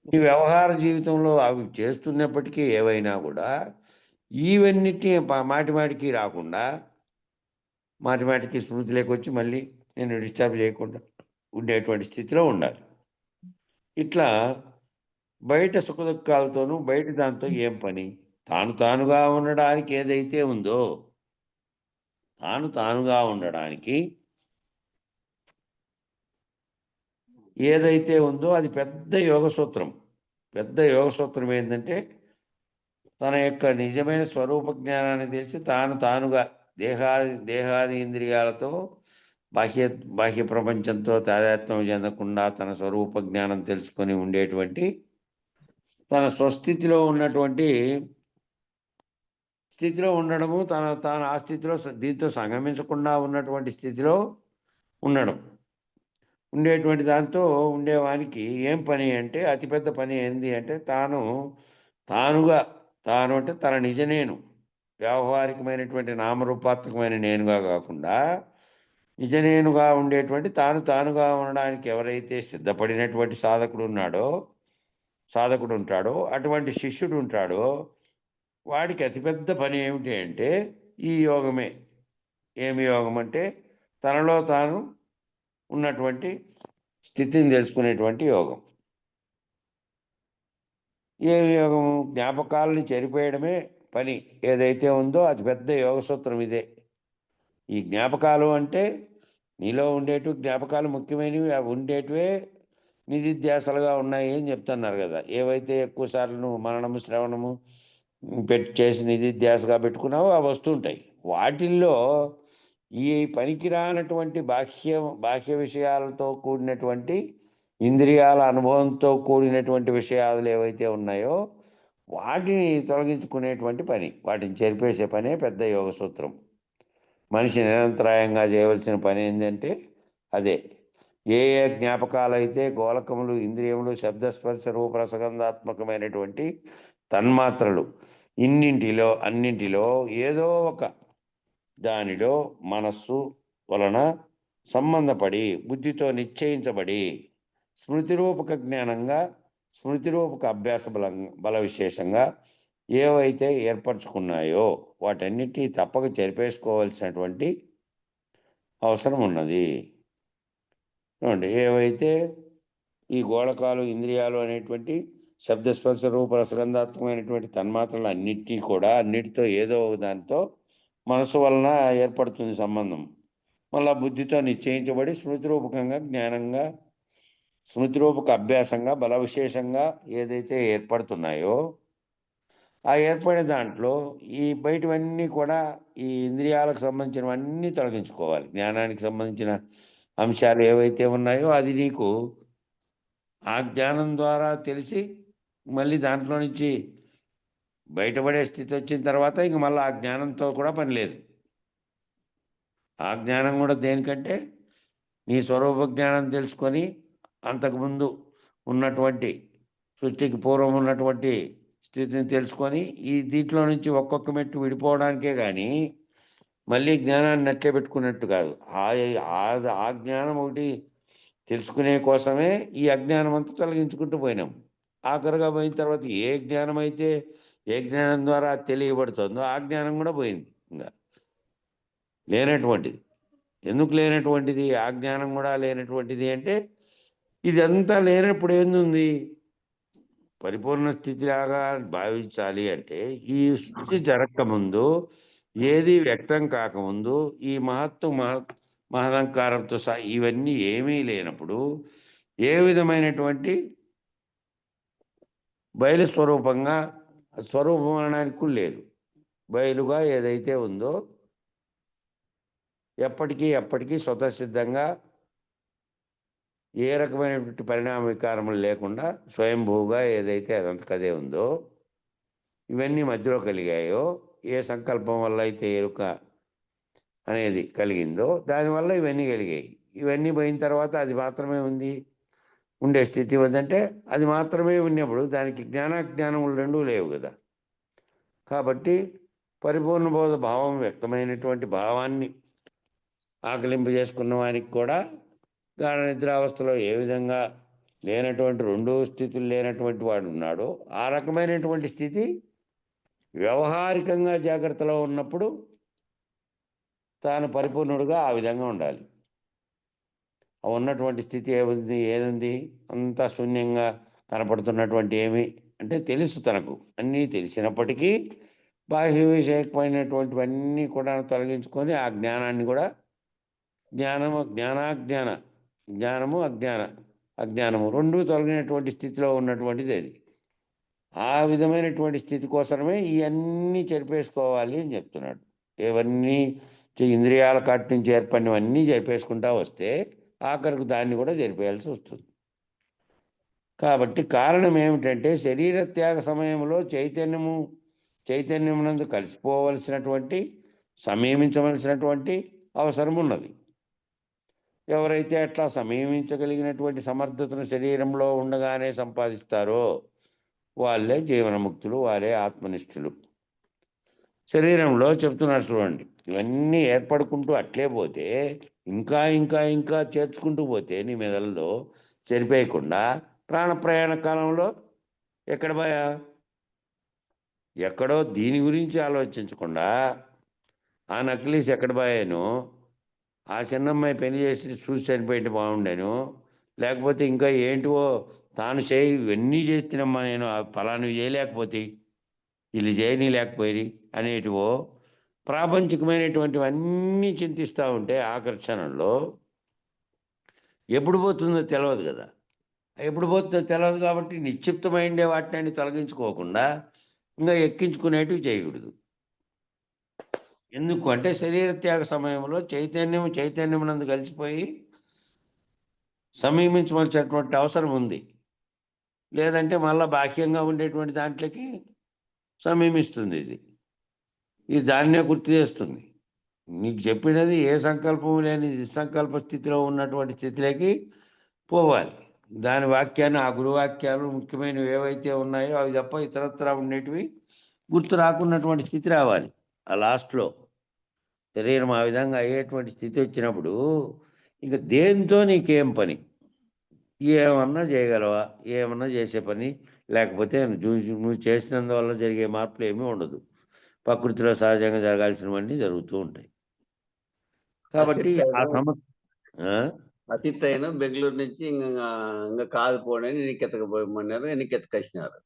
నీ వ్యవహార జీవితంలో అవి చేస్తున్నప్పటికీ ఏవైనా కూడా ఇవన్నిటినీ మాటి మాటికి రాకుండా, మాటి మాటికి స్మృతిలోకి వచ్చి మళ్ళీ నేను డిస్టర్బ్ చేయకుండా ఉండేటువంటి స్థితిలో ఉండాలి. ఇట్లా బయట సుఖదుఖాలతోనూ, బయట దాంతో ఏం పని? తానుగా ఉండడానికి ఏదైతే ఉందో, తానుగా ఉండడానికి ఏదైతే ఉందో అది పెద్ద యోగ సూత్రం. పెద్ద యోగ సూత్రం ఏంటంటే, తన యొక్క నిజమైన స్వరూప జ్ఞానాన్ని తెలిసి తానుగా దేహాది ఇంద్రియాలతో బాహ్య ప్రపంచంతో తాదాత్మ్యం చెందకుండా తన స్వరూప జ్ఞానం తెలుసుకొని ఉండేటువంటి, తన స్వస్థితిలో ఉన్నటువంటి స్థితిలో ఉండడము, తాను ఆ స్థితిలో దీంతో సంగమించకుండా ఉన్నటువంటి స్థితిలో ఉండడం. ఉండేటువంటి దాంతో ఉండేవానికి ఏం పని అంటే, అతిపెద్ద పని ఏంది అంటే, తాను అంటే తన నిజ నేను, వ్యావహారికమైనటువంటి నామరూపాత్మకమైన నేనుగా కాకుండా నిజ నేనుగా ఉండేటువంటి తానుగా ఉండడానికి ఎవరైతే సిద్ధపడినటువంటి సాధకుడు ఉంటాడో, అటువంటి శిష్యుడు ఉంటాడో, వాడికి అతిపెద్ద పని ఏమిటి అంటే ఈ యోగమే. ఏమి యోగం అంటే, తనలో తాను ఉన్నటువంటి స్థితిని తెలుసుకునేటువంటి యోగం. ఏమి యోగము? జ్ఞాపకాలని చెరిపేయడమే పని ఏదైతే ఉందో అది పెద్ద యోగ సూత్రం ఇదే. ఈ జ్ఞాపకాలు అంటే నీలో జ్ఞాపకాలు ముఖ్యమైనవి, అవి ఉండేటివే నిధిధ్యాసలుగా ఉన్నాయి అని చెప్తున్నారు కదా. ఏవైతే ఎక్కువ సార్లు నువ్వు మననము, శ్రవణము చేసి నిధిధ్యాసగా పెట్టుకున్నావో అవి వస్తుంటాయి. వాటిల్లో ఈ పనికిరానటువంటి బాహ్య విషయాలతో కూడినటువంటి, ఇంద్రియాల అనుభవంతో కూడినటువంటి విషయాలు ఏవైతే ఉన్నాయో వాటిని తొలగించుకునేటువంటి పని, వాటిని చెరిపేసే పనే పెద్ద యోగ సూత్రం. మనిషి నిరంతరాయంగా చేయవలసిన పని ఏంటంటే అదే. ఏ జ్ఞాపకాలైతే గోలకములు, ఇంద్రియములు, శబ్దస్పర్శ రూప రసగంధాత్మకమైనటువంటి తన్మాత్రలు అన్నింటిలో ఏదో ఒక దానిలో మనస్సు వలన సంబంధపడి, బుద్ధితో నిశ్చయించబడి, స్మృతిరూపక జ్ఞానంగా, స్మృతిరూపక అభ్యాస బల విశేషంగా ఏవైతే ఏర్పరచుకున్నాయో వాటన్నిటినీ తప్పక చెరిపేసుకోవాల్సినటువంటి అవసరం ఉన్నది. ఏవైతే ఈ గోళకాలు, ఇంద్రియాలు అనేటువంటి శబ్దస్పర్శ రూప రసగంధాత్మకమైనటువంటి తన్మాత్రలు అన్నిటితో ఏదో దాంతో మనసు వలన ఏర్పడుతుంది సంబంధం. మళ్ళా బుద్ధితో నిశ్చయించబడి స్మృతిరూపకంగా జ్ఞానంగా, స్మృతిరూపక అభ్యాసంగా బల విశేషంగా ఏదైతే ఏర్పడుతున్నాయో ఆ ఏర్పడే దాంట్లో ఈ బయటవన్నీ కూడా ఈ ఇంద్రియాలకు సంబంధించినవన్నీ తొలగించుకోవాలి. జ్ఞానానికి సంబంధించిన అంశాలు ఏవైతే ఉన్నాయో అది నీకు ఆ జ్ఞానం ద్వారా తెలిసి మళ్ళీ దాంట్లో నుంచి బయటపడే స్థితి వచ్చిన తర్వాత ఇంక మళ్ళీ ఆ జ్ఞానంతో కూడా పని లేదు. ఆ జ్ఞానం కూడా దేనికంటే నీ స్వరూప జ్ఞానం తెలుసుకొని అంతకుముందు ఉన్నటువంటి సృష్టికి పూర్వం ఉన్నటువంటి స్థితిని తెలుసుకొని ఈ దీంట్లో నుంచి ఒక్కొక్క మెట్టు విడిపోవడానికే కానీ మళ్ళీ జ్ఞానాన్ని అట్లే పెట్టుకున్నట్టు కాదు. ఆ జ్ఞానం ఒకటి తెలుసుకునే కోసమే ఈ అజ్ఞానం అంతా తొలగించుకుంటూ పోయినాం. ఆఖరుగా పోయిన తర్వాత ఏ జ్ఞానం ద్వారా తెలియబడుతుందో ఆ జ్ఞానం కూడా పోయింది. ఇంకా లేనటువంటిది. ఎందుకు లేనటువంటిది? ఆ జ్ఞానం కూడా లేనటువంటిది అంటే ఇదంతా లేనప్పుడు ఏందుంది? పరిపూర్ణ స్థితిలాగా భావించాలి అంటే ఈ సృష్టి జరగకముందు, ఏది వ్యక్తం కాకముందు, ఈ మహదంకారంతో సహా ఇవన్నీ ఏమీ లేనప్పుడు ఏ విధమైనటువంటి బయలు స్వరూపం అనడానికి లేదు. బయలుగా ఏదైతే ఉందో ఎప్పటికీ స్వతసిద్ధంగా ఏ రకమైనటువంటి పరిణామ వికారములు లేకుండా స్వయంభూగా ఏదైతే అదంతకదే ఉందో, ఇవన్నీ మధ్యలో కలిగాయో, ఏ సంకల్పం వల్ల అయితే ఎరుక అనేది కలిగిందో దానివల్ల ఇవన్నీ కలిగాయి. ఇవన్నీ పోయిన తర్వాత అది మాత్రమే ఉండే స్థితి ఉందంటే అది మాత్రమే ఉన్నప్పుడు దానికి జ్ఞానాజ్ఞానములు రెండూ లేవు కదా. కాబట్టి పరిపూర్ణ బోధ భావం వ్యక్తమైనటువంటి భావాన్ని ఆకలింపు చేసుకున్న వారికి కూడా గాఢ నిద్రావస్థలో ఏ విధంగా లేనటువంటి రెండో స్థితులు లేనటువంటి వాడు ఉన్నాడో ఆ రకమైనటువంటి స్థితి వ్యవహారికంగా జాగ్రత్తలో ఉన్నప్పుడు తాను పరిపూర్ణుడుగా ఆ విధంగా ఉండాలి. ఉన్నటువంటి స్థితి ఏదుంది అంతా శూన్యంగా కనపడుతున్నటువంటి ఏమి అంటే తెలుసు, తనకు అన్నీ తెలిసినప్పటికీ బాహ్య విషయకమైనటువంటివన్నీ కూడా తొలగించుకొని ఆ జ్ఞానాన్ని కూడా జ్ఞానము అజ్ఞానము రెండూ తొలగినటువంటి స్థితిలో ఉన్నటువంటిది అది. ఆ విధమైనటువంటి స్థితి కోసమే ఇవన్నీ చెరిపేసుకోవాలి అని చెప్తున్నాడు. ఇవన్నీ ఇంద్రియాల కాటి నుంచి ఏర్పడినవన్నీ జరిపేసుకుంటా వస్తే ఆఖరికి దాన్ని కూడా జరిపేయాల్సి వస్తుంది. కాబట్టి కారణం ఏమిటంటే శరీర త్యాగ సమయంలో చైతన్యమునందు కలిసిపోవలసినటువంటి సమీమించవలసినటువంటి అవసరం ఉన్నది. ఎవరైతే అట్లా సమీమించగలిగినటువంటి సమర్థతను శరీరంలో ఉండగానే సంపాదిస్తారో వాళ్ళే జీవనముక్తులు, వారే ఆత్మనిష్ఠులు. శరీరంలో చెప్తున్నారు చూడండి, ఇవన్నీ ఏర్పడుకుంటూ అట్లే పోతే ఇంకా చేర్చుకుంటూ పోతే నీ మెదడులో చెరిపేయకుండా ప్రాణప్రయాణ కాలంలో ఎక్కడో దీని గురించి ఆలోచించకుండా ఆ నక్లీస్ ఎక్కడ పోయాను, ఆ చిన్నమ్మాయి పెళ్లి చేసి చూసి చనిపోయింటే బాగుండాను, లేకపోతే ఇంకా ఏంటివో తాను ఇవన్నీ చేస్తున్నామ్మా నేను ఫలాను చేయలేకపోతే వీళ్ళు చేయలేకపోయి అనేటివో ప్రాపంచికమైనటువంటివన్నీ చింతిస్తూ ఉంటే ఆకర్షణలో ఎప్పుడు పోతుందో తెలియదు కదా. ఎప్పుడు పోతుందో తెలియదు కాబట్టి నిక్షిప్తమైండే వాటిని తొలగించుకోకుండా ఇంకా ఎక్కించుకునేటివి చేయకూడదు. ఎందుకు అంటే శరీర త్యాగ సమయంలో చైతన్యమునందు కలిసిపోయి సమీపించవలసినటువంటి అవసరం ఉంది. లేదంటే మళ్ళా బాహ్యంగా ఉండేటువంటి దాంట్లోకి సమీపిస్తుంది. ఇది దాన్నే గుర్తు చేస్తుంది. నీకు చెప్పినది ఏ సంకల్పం లేని నిస్సంకల్ప స్థితిలో ఉన్నటువంటి స్థితిలోకి పోవాలి. దాని వాక్యాన్ని, ఆ గురువాక్యాలు ముఖ్యమైనవి ఏవైతే ఉన్నాయో అవి తప్ప ఇతరత్రా ఉండేటివి గుర్తు రాకున్నటువంటి స్థితి రావాలి. ఆ లాస్ట్లో శరీరం ఆ విధంగా అయ్యేటువంటి స్థితి వచ్చినప్పుడు ఇక దేంతో నీకేం పని, ఏమన్నా చేయగలవా, ఏమన్నా చేసే పని లేకపోతే నువ్వు చేసినందువల్ల జరిగే మార్పులు ఏమీ ఉండదు. ప్రకృతిలో సహజంగా జరగాల్సినవన్నీ జరుగుతూ ఉంటాయి. కాబట్టి అతిత్ అయిన బెంగళూరు నుంచి ఇంకా కాదు పోనని ఎన్నికెత్తకపోయమన్నారు. ఎన్నికెత్తకొచ్చినారు.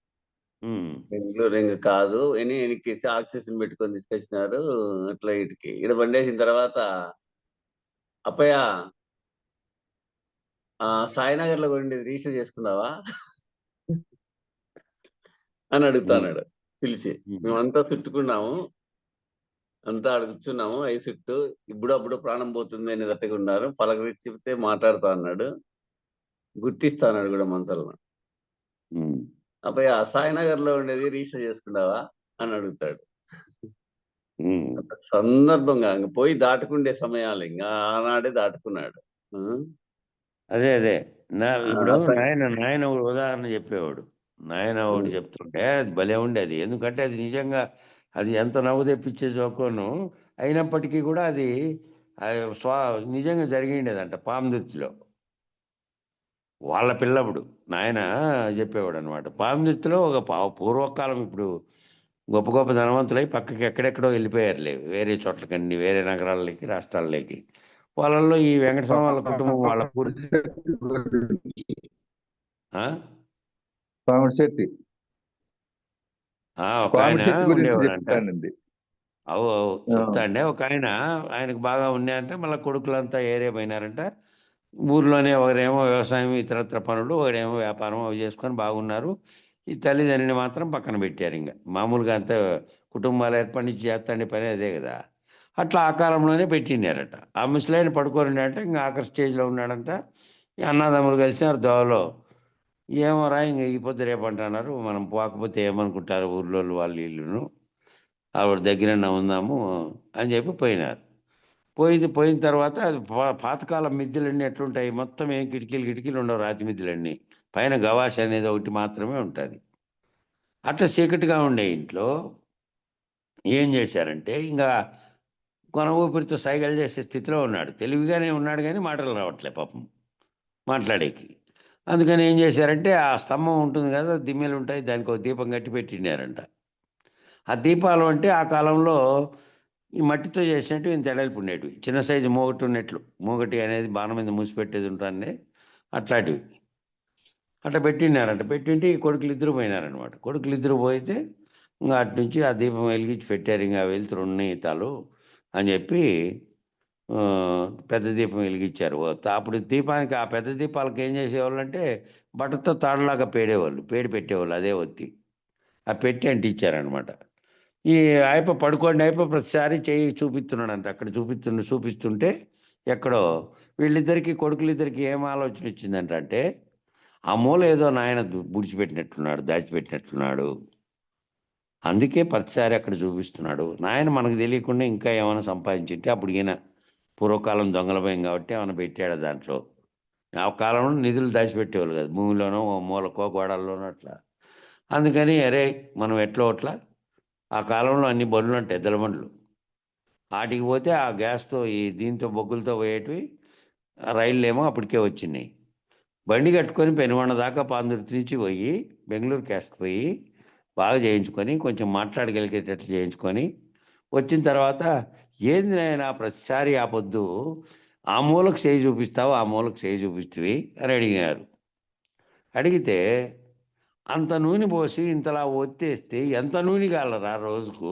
బెంగళూరు ఇంకా కాదు అని ఎన్నికి ఆక్సిజన్ పెట్టుకొని తీసుకొచ్చినారు. అట్లా ఈడ బండేసిన తర్వాత అప్పయ్య సాయినగర్ లో ఉండేది రిజిస్టర్ చేసుకున్నావా అని అడుగుతాడు పిలిచి. మేమంతా చుట్టుకున్నాము, అంతా అడుగుతున్నాము, ఐ చుట్టూ ఇప్పుడప్పుడు ప్రాణం పోతుంది అని దట్టగా ఉన్నారు. పలకరించి చెప్తే మాట్లాడుతా అన్నాడు, గుర్తిస్తా అన్నాడు కూడా మనసులో. అప్పుడు సాయినగర్ లో ఉండేది రిజిస్టర్ చేసుకున్నావా అని అడుగుతాడు. సందర్భంగా పోయి దాటుకుండే సమయాలు ఇంకా ఆనాడే దాటుకున్నాడు. అదే అదే ఇప్పుడు అసలు నాయన ఒక ఉదాహరణ చెప్పేవాడు. నాయన ఒకటి చెప్తుంటే అది భలే ఉండేది. ఎందుకంటే అది నిజంగా అది ఎంత నవ్వు తెప్పించే జోకోను అయినప్పటికీ కూడా అది ఆ, స్వా నిజంగా జరిగిండేదంట పామదుర్తిలో. వాళ్ళ పిల్లప్పుడు నాయన చెప్పేవాడు అనమాట. పామదుర్తిలో ఒక పూర్వకాలం ఇప్పుడు గొప్ప గొప్ప ధనవంతులై పక్కకి ఎక్కడెక్కడో వెళ్ళిపోయారులే, వేరే చోట్లకండి, వేరే నగరాలకి, రాష్ట్రాలకి. వాళ్ళల్లో ఈ వెంకటస్వామి వాళ్ళ కుటుంబం వాళ్ళ పూర్తి ఆ? పామిడి శెట్టి ఒక ఆయన పామిడి శెట్టి గురించి ఉండేవాడంట. చెప్తానండి. అవు ఆ, చెప్తా అండి. ఒక ఆయనకు బాగా ఉన్నాయంటే మళ్ళీ కొడుకులంతా ఏరియా పోయినారంట. ఊర్లోనే ఒకరేమో వ్యవసాయం ఇతరత్ర పనులు, ఒకడేమో వ్యాపారం అవి చేసుకొని బాగున్నారు. ఈ తల్లిదండ్రిని మాత్రం పక్కన పెట్టారు. ఇంకా మామూలుగా అంతా కుటుంబాలు ఏర్పడి నుంచి చేస్తాండే పని అదే కదా. అట్లా ఆ కాలంలోనే పెట్టినారట. ఆ ముసలాయన పడుకోరుండంటే ఇంకా ఆఖరి స్టేజ్లో ఉన్నాడంట. ఈ అన్నదమ్ములు కలిసినారు దోవలో. ఏమోరా ఇంక ఈ పొద్దు రేపు అంటున్నారు, మనం పోకపోతే ఏమనుకుంటారు ఊర్లో వాళ్ళు వీళ్ళును, ఆవిడ దగ్గర ఉందాము అని చెప్పి పోయినారు. పోయిన తర్వాత అది పాతకాలం మిద్దెలన్నీ ఎట్లుంటాయి, మొత్తం ఏం కిటికీలు ఉండవు, రాతి మిద్దెలన్నీ. పైన గవాష్ అనేది ఒకటి మాత్రమే ఉంటుంది. అట్లా చీకటిగా ఉండే ఇంట్లో ఏం చేశారంటే ఇంకా కొన ఊపిరితో సైగలు చేసే స్థితిలో ఉన్నాడు. తెలివిగానే ఉన్నాడు కానీ మాటలు రావట్లే పాపం మాట్లాడేకి. అందుకని ఏం చేశారంటే ఆ స్తంభం ఉంటుంది కదా, దిమ్మెలు ఉంటాయి, దానికి ఒక దీపం కట్టి పెట్టినారంట. ఆ దీపాలు అంటే ఆ కాలంలో ఈ మట్టితో చేసినట్టు ఇంత ఎడల్పు ఉండేటివి, చిన్న సైజు మూగటి ఉన్నట్లు. మూగటి అనేది బాణ మీద మూసిపెట్టేది ఉంటుంది, అట్లాంటివి. అట్లా పెట్టినారంట. పెట్టింటే ఈ కొడుకులు ఇద్దరు పోయినారనమాట. కొడుకులు ఇద్దరు పోయితే ఇంకా అటు నుంచి ఆ దీపం వెలిగించి పెట్టారు. ఇంకా వెళ్తురు ఉన్నాయి తాలు అని చెప్పి ఆ, పెద్ద దీపం వెలిగించారు. అప్పుడు దీపానికి ఆ పెద్ద దీపాలకు ఏం చేసేవాళ్ళు అంటే బట్టతో తాడులాగా పేడి పెట్టేవాళ్ళు, అదే ఒత్తి ఆ పెట్టి అంటించారనమాట. ఈ పడుకోండి ప్రతిసారి చేయి చూపిస్తున్నాడంట. అక్కడ చూపిస్తుంటే ఎక్కడో వీళ్ళిద్దరికి కొడుకులిద్దరికి ఏం ఆలోచన వచ్చిందంటే ఆ మూల ఏదో నాయన బుడిచిపెట్టినట్టున్నాడు, దాచిపెట్టినట్టున్నాడు. అందుకే ప్రతిసారి అక్కడ చూపిస్తున్నాడు. నాయన మనకు తెలియకుండా ఇంకా ఏమైనా సంపాదించింటే అప్పుడు ఈయన పూర్వకాలం దొంగల భయం కాబట్టి ఏమైనా పెట్టాడు దాంట్లో. ఆ కాలంలో నిధులు దాచిపెట్టేవాళ్ళు కదా, భూమిలోనో ఓ మూలకో గోడల్లోనో అట్లా. అందుకని అరే మనం అట్లా ఆ కాలంలో అన్ని బండ్లు అంటే ఎద్దల బండ్లు, వాటికి పోతే ఆ గ్యాస్తో దీంతో బొగ్గులతో పోయేటివి. రైళ్ళు ఏమో అప్పటికే వచ్చినాయి. బండి కట్టుకొని పెనుగొండ దాకా పాందుర్తి నుంచి పోయి బెంగళూరు పోయి బాగా చేయించుకొని కొంచెం మాట్లాడగలిగేటట్లు చేయించుకొని వచ్చిన తర్వాత ఏంది నాయనా ప్రతిసారి ఆ పొద్దు ఆ మూలకు చేయి చూపిస్తావు, ఆ మూలకు చేయి చూపిస్తువి అని అడిగినారు. అడిగితే అంత నూనె పోసి ఇంతలా ఒత్తేస్తే ఎంత నూనె కాలరా రోజుకు,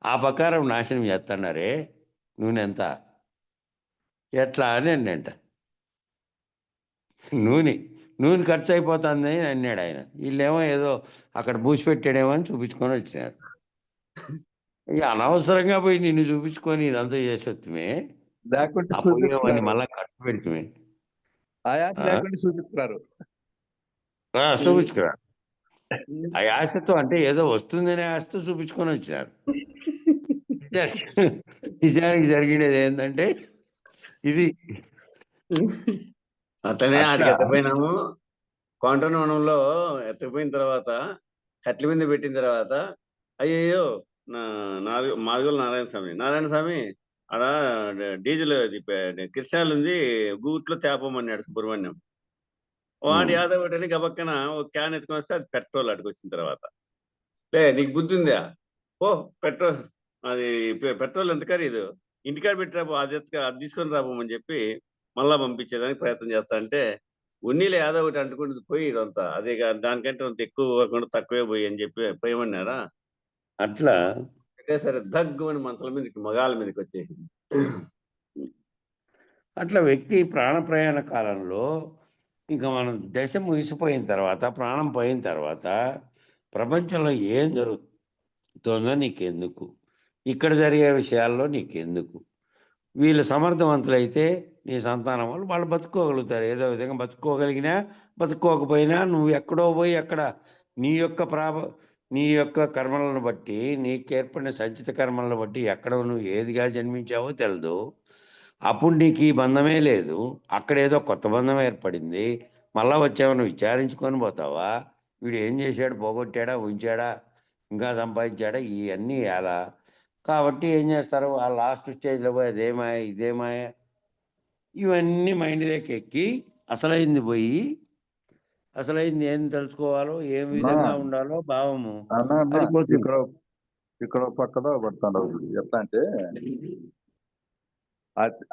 ఆ ప్రకారం నాశనం చేస్తున్నారే నూనె ఎంత, ఎట్లా అని అన్నంట. నూనె నూనె ఖర్చు అయిపోతుంది అని అన్నాడు ఆయన. వీళ్ళేమో ఏదో అక్కడ పూసిపెట్టాడేమో అని చూపించుకొని వచ్చినారు. ఇక అనవసరంగా పోయి నిన్ను చూపించుకొని ఇదంతా చేసి వస్తుమే, లేకుంటే ఆ పోయేవాడిని చూపిస్తున్నారు, మళ్ళా ఖర్చు పెడుతుమే. ఆయాస లేకుండా చూపిస్తున్నారు. చూపించుకురా. ఆ ఆశతో అంటే ఏదో వస్తుందనే ఆశతో చూపించుకొని వచ్చినారు. నిజానికి జరిగినది ఏంటంటే ఇది. అట్లనే ఆడికి అట్లా ఎత్తపోయినాము. కొండనవనంలో ఎత్తపోయిన తర్వాత కట్ల మీద పెట్టిన తర్వాత అయ్యయ్యో మాదిగోలు నారాయణ స్వామి ఆడ డీజిల్ క్రిస్టాల్ ఉంది, గూట్లో తేపమన్నాడు సుబ్రహ్మణ్యం. వాడు యాదవ్ ఒకటని గబక్కన ఒక క్యాన్ ఎత్తుకొని వస్తే అది పెట్రోల్ అటుకు వచ్చిన తర్వాత, నీకు బుద్ధి ఉందా, ఓ పెట్రోల్ అది పెట్రోల్ ఎంత ఖరీదు, ఇంటికాడ పెట్టి రాబో, అది తీసుకొని రాబోమని చెప్పి మళ్ళా పంపించేదానికి ప్రయత్నం చేస్తా అంటే ఉన్నీలే ఏదో ఒకటి అంటుకుంటుంది పోయి ఇదంతా అదే దానికంటే అంత ఎక్కువ కాకుండా తక్కువే పోయి అని చెప్పి పోయమన్నారా. అట్లా సరే దగ్గు అని మంటల మీదకి మగాళ్ళ మీదకి వచ్చేసింది. అట్లా వ్యక్తి ప్రాణ ప్రయాణ కాలంలో ఇంకా మనం దశ ముగిసిపోయిన తర్వాత, ప్రాణం పోయిన తర్వాత ప్రపంచంలో ఏం జరుగుతుందో నీకెందుకు, ఇక్కడ జరిగే విషయాల్లో నీకెందుకు. వీళ్ళు సమర్థవంతులైతే నీ సంతానం వాళ్ళు బతుకోగలుగుతారు, ఏదో విధంగా బతుకోగలిగినా బతుకోకపోయినా నువ్వు ఎక్కడో పోయి అక్కడ నీ యొక్క కర్మలను బట్టి, నీకు ఏర్పడిన సంచిత కర్మలను బట్టి ఎక్కడ నువ్వు ఏదిగా జన్మించావో తెలదు. అప్పుడు నీకు ఈ బంధమే లేదు, అక్కడ ఏదో కొత్త బంధం ఏర్పడింది, మళ్ళా వచ్చామని విచారించుకొని పోతావా? వీడు ఏం చేశాడు, పోగొట్టాడా, ఉంచాడా, ఇంకా సంపాదించాడా, ఇవన్నీ ఎలా? కాబట్టి ఏం చేస్తారు, ఆ లాస్ట్ స్టేజ్లో పోయి అదేమాయ ఇదేమాయ ఇవన్నీ మైండ్లోకి ఎక్కి అసలైంది పోయి, అసలైంది ఏం తెలుసుకోవాలో, ఏ విధంగా ఉండాలో భావము అది పోతుంది. ఇక్కడ పక్కన పడతాడు. ఎట్లా అంటే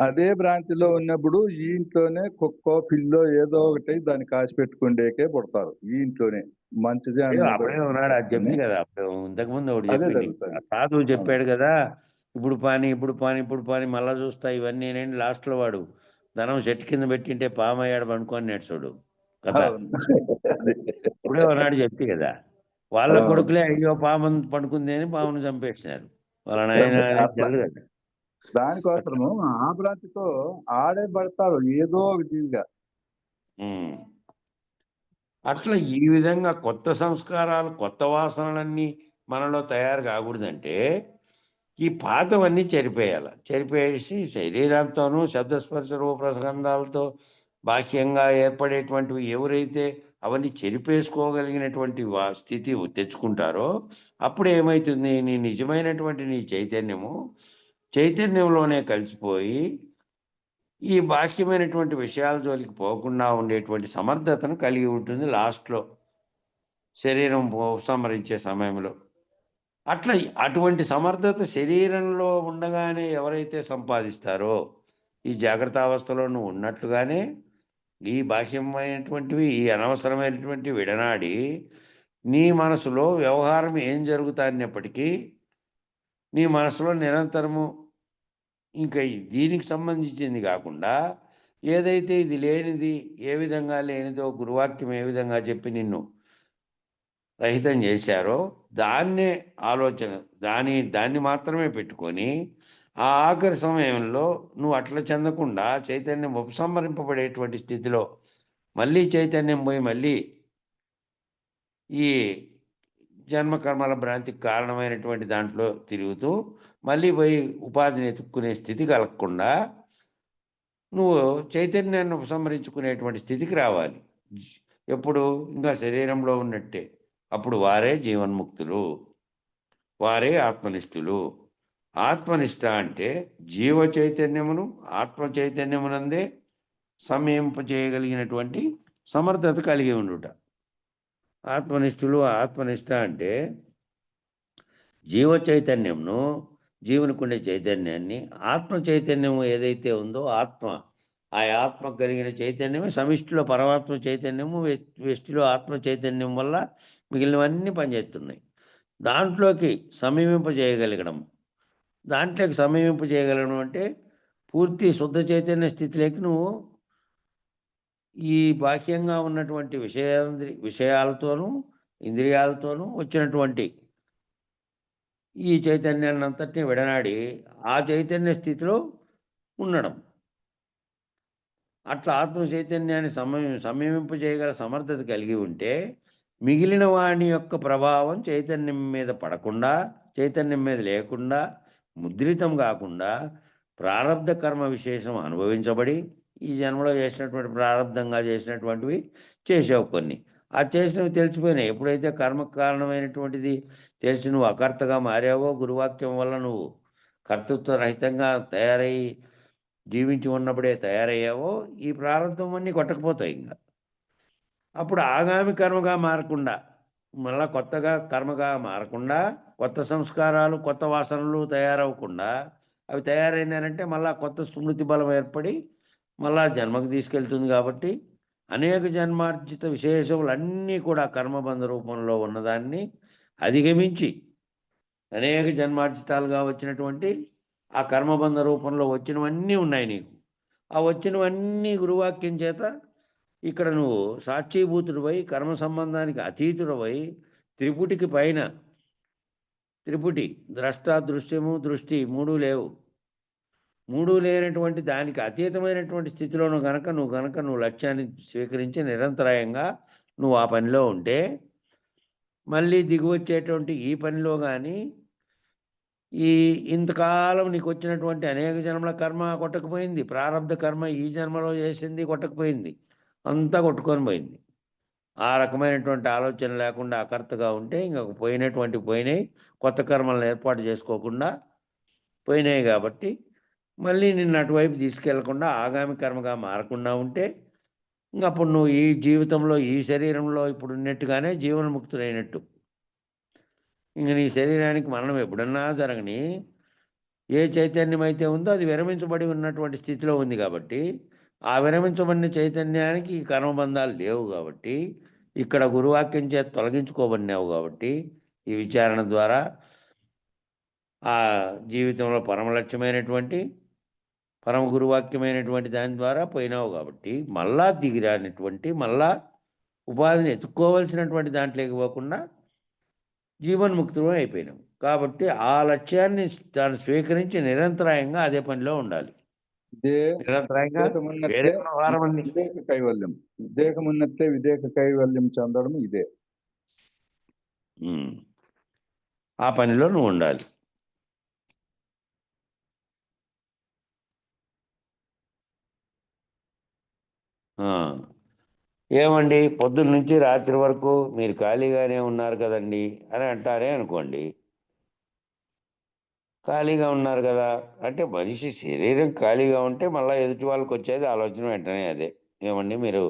అదే బ్రాంచ్ లో ఉన్నప్పుడు ఈ ఇంట్లోనే కుక్కో పిల్లో ఏదో ఒకటి దాన్ని కాసి పెట్టుకుండేకే పుడతారు. ఈ ఇంట్లోనే మంచిది అప్పుడే ఉన్నాడు, అది చెప్పింది కదా అప్పుడు ఇంతకుముందు ఒకటి అదే చెప్పింది, జరుగుతుంది. సాధువు చెప్పాడు కదా, ఇప్పుడు పాని మళ్ళా చూస్తా ఇవన్నీ నేను లాస్ట్లో వాడు ధనం చెట్టు కింద పెట్టింటే పామయ్యాడు పనుకొని నేర్చుడు కదా. ఇప్పుడే ఉన్నాడు చెప్తే కదా, వాళ్ళ కొడుకులే అయ్యో పాము పడుకుంది అని పామును చంపేసినారు వాళ్ళ నాయన తెలుసు కదా. దానికోసము ఆ బ్రాంచ్ తో ఆడే పడతారు ఏదో ఒక జీవిగా. అట్లా ఈ విధంగా కొత్త సంస్కారాలు, కొత్త వాసనలన్నీ మనలో తయారు కాకూడదంటే ఈ పాతవన్నీ చెరిపేసి శరీరంతోనూ శబ్దస్పర్శ రూపరసగంధాలతో బాహ్యంగా ఏర్పడేటువంటివి ఎవరైతే అవన్నీ చెరిపేసుకోగలిగినటువంటి స్థితి తెచ్చుకుంటారో అప్పుడు ఏమవుతుంది, నీ నిజమైనటువంటి నీ చైతన్యంలోనే కలిసిపోయి ఈ బాహ్యమైనటువంటి విషయాల జోలికి పోకుండా ఉండేటువంటి సమర్థతను కలిగి ఉంటుంది లాస్ట్లో శరీరం ఉపసంహరించే సమయంలో. అట్లా అటువంటి సమర్థత శరీరంలో ఉండగానే ఎవరైతే సంపాదిస్తారో ఈ జాగ్రత్త అవస్థలో నువ్వు ఉన్నట్లుగానే ఈ బాహ్యమైనటువంటివి, ఈ అనవసరమైనటువంటి విడనాడి నీ మనసులో వ్యవహారం ఏం జరుగుతాన్నప్పటికీ నీ మనసులో నిరంతరము ఇంకా దీనికి సంబంధించింది కాకుండా ఏదైతే ఇది లేనిది, ఏ విధంగా లేనిదో గురువాక్యం ఏ విధంగా చెప్పి నిన్ను రహితం చేశారో దాన్నే ఆలోచన, దాన్ని మాత్రమే పెట్టుకొని ఆ ఆఖరి సమయంలో నువ్వు అట్లా చెందకుండా చైతన్యం ఉపసంహరింపబడేటువంటి స్థితిలో మళ్ళీ చైతన్యం పోయి మళ్ళీ ఈ జన్మకర్మల భ్రాంతికి కారణమైనటువంటి దాంట్లో తిరుగుతూ మళ్ళీ పోయి ఉపాధిని ఎత్తుక్కునే స్థితి కలగకుండా నువ్వు చైతన్యాన్ని ఉపసంహరించుకునేటువంటి స్థితికి రావాలి. ఎప్పుడు ఇంకా శరీరంలో ఉన్నట్టే, అప్పుడు వారే జీవన్ముక్తులు, వారే ఆత్మనిష్ఠులు. ఆత్మనిష్ట అంటే జీవ చైతన్యమును ఆత్మ చైతన్యమునందే సమయింపజేయగలిగినటువంటి సమర్థత కలిగి ఉండుట. ఆత్మనిష్ట అంటే జీవ చైతన్యంను, జీవునికి ఉండే చైతన్యాన్ని, ఆత్మ చైతన్యం ఏదైతే ఉందో ఆ ఆత్మ కలిగిన చైతన్యమే సమిష్టిలో పరమాత్మ చైతన్యము, వ్యష్టిలో ఆత్మ చైతన్యం వల్ల మిగిలినవన్నీ పనిచేస్తున్నాయి. దాంట్లోకి సమీపింపజేయగలగడం, అంటే పూర్తి శుద్ధ చైతన్య స్థితిలోకి నువ్వు ఈ బాహ్యంగా ఉన్నటువంటి విషయాలతోనూ ఇంద్రియాలతోనూ వచ్చినటువంటి ఈ చైతన్యాన్ని అంతటినీ విడనాడి ఆ చైతన్య స్థితిలో ఉండడం. అట్లా ఆత్మ చైతన్యాన్ని సమీపింపజేయగల సమర్థత కలిగి ఉంటే మిగిలిన వాణి యొక్క ప్రభావం చైతన్యం మీద పడకుండా, చైతన్యం మీద లేకుండా, ముద్రితం కాకుండా ప్రారబ్ధ కర్మ విశేషం అనుభవించబడి ఈ జన్మలో చేసినటువంటి ప్రారబ్ధంగా చేసినటువంటివి చేసావు కొన్ని, ఆ చేసినవి తెలిసిపోయినాయి. ఎప్పుడైతే కర్మకు కారణమైనటువంటిది తెలిసి నువ్వు అకర్తగా మారావో, గురువాక్యం వల్ల నువ్వు కర్తృత్వ రహితంగా తయారయ్యి జీవించి ఉన్నప్పుడే తయారయ్యావో ఈ ప్రారంభం అన్నీ కొట్టకపోతాయి. ఇంకా అప్పుడు ఆగామి కర్మగా మారకుండా, మళ్ళా కొత్తగా కర్మగా మారకుండా, కొత్త సంస్కారాలు కొత్త వాసనలు తయారవకుండా, అవి తయారైనారంటే మళ్ళా కొత్త స్మృతి బలం ఏర్పడి మళ్ళా జన్మకు తీసుకెళ్తుంది. కాబట్టి అనేక జన్మార్జిత విశేషములన్నీ కూడా కర్మబంధ రూపంలో ఉన్నదాన్ని అధిగమించి అనేక జన్మార్జితాలుగా వచ్చినటువంటి ఆ కర్మబంధ రూపంలో వచ్చినవన్నీ ఉన్నాయి నీకు. ఆ వచ్చినవన్నీ గురువాక్యం చేత ఇక్కడ నువ్వు సాక్షీభూతుడివై, కర్మ సంబంధానికి అతీతుడవై, త్రిపుటికి పైన, త్రిపుటి ద్రష్ట, దృశ్యము, దృష్టి మూడు లేవు, మూడు లేనటువంటి దానికి అతీతమైనటువంటి స్థితిలోను గనక నువ్వు లక్ష్యాన్ని స్వీకరించి నిరంతరాయంగా నువ్వు ఆ పనిలో ఉంటే మళ్ళీ దిగువచ్చేటువంటి ఈ పనిలో కానీ ఇంతకాలం నీకు వచ్చినటువంటి అనేక జన్మల కర్మ కొట్టకపోయింది, ప్రారంధ కర్మ ఈ జన్మలో చేసింది కొట్టకపోయింది, అంతా కొట్టుకొని పోయింది. ఆ రకమైనటువంటి ఆలోచన లేకుండా అకర్తగా ఉంటే ఇంకా పోయినాయి, కొత్త కర్మలను ఏర్పాటు చేసుకోకుండా పోయినాయి. కాబట్టి మళ్ళీ నిన్ను అటువైపు తీసుకెళ్లకుండా ఆగామి కర్మగా మారకుండా ఉంటే అప్పుడు నువ్వు ఈ జీవితంలో ఈ శరీరంలో ఇప్పుడు ఉన్నట్టుగానే జీవన్ముక్తుడైనట్టు. ఇంక నీ శరీరానికి మరణం ఎప్పుడన్నా జరగని ఏ చైతన్యం అయితే ఉందో అది విరమించబడి ఉన్నటువంటి స్థితిలో ఉంది. కాబట్టి ఆ విరమించబడిన చైతన్యానికి ఈ కర్మబంధాలు లేవు. కాబట్టి ఇక్కడ గురువాక్యం చేత తొలగించుకోబడినావు. కాబట్టి ఈ విచారణ ద్వారా ఆ జీవితంలో పరమలక్ష్యమైనటువంటి పరమ గురువాక్యమైనటువంటి దాని ద్వారా పోయినావు. కాబట్టి మళ్ళా దిగిరానటువంటి మళ్ళా ఉపాధిని ఎత్తుక్కోవలసినటువంటి దాంట్లోకి పోకుండా జీవన్ముక్తుడు అయిపోయినాం. కాబట్టి ఆ లక్ష్యాన్ని తాను స్వీకరించి నిరంతరాయంగా అదే పనిలో ఉండాలి. నిరంతరాయంగా వివేక కైవల్యం, వివేకం ఉన్నట్లే వివేక కైవల్యం చెందడం ఇదే. ఆ పనిలో నువ్వు ఉండాలి. ఏమండి పొద్దున్న నుంచి రాత్రి వరకు మీరు ఖాళీగానే ఉన్నారు కదండి అని అంటారే అనుకోండి. ఖాళీగా ఉన్నారు కదా అంటే మనిషి శరీరం ఖాళీగా ఉంటే మళ్ళీ ఎదుటి వాళ్ళకి వచ్చేది ఆలోచన వెంటనే అదే, ఏమండి మీరు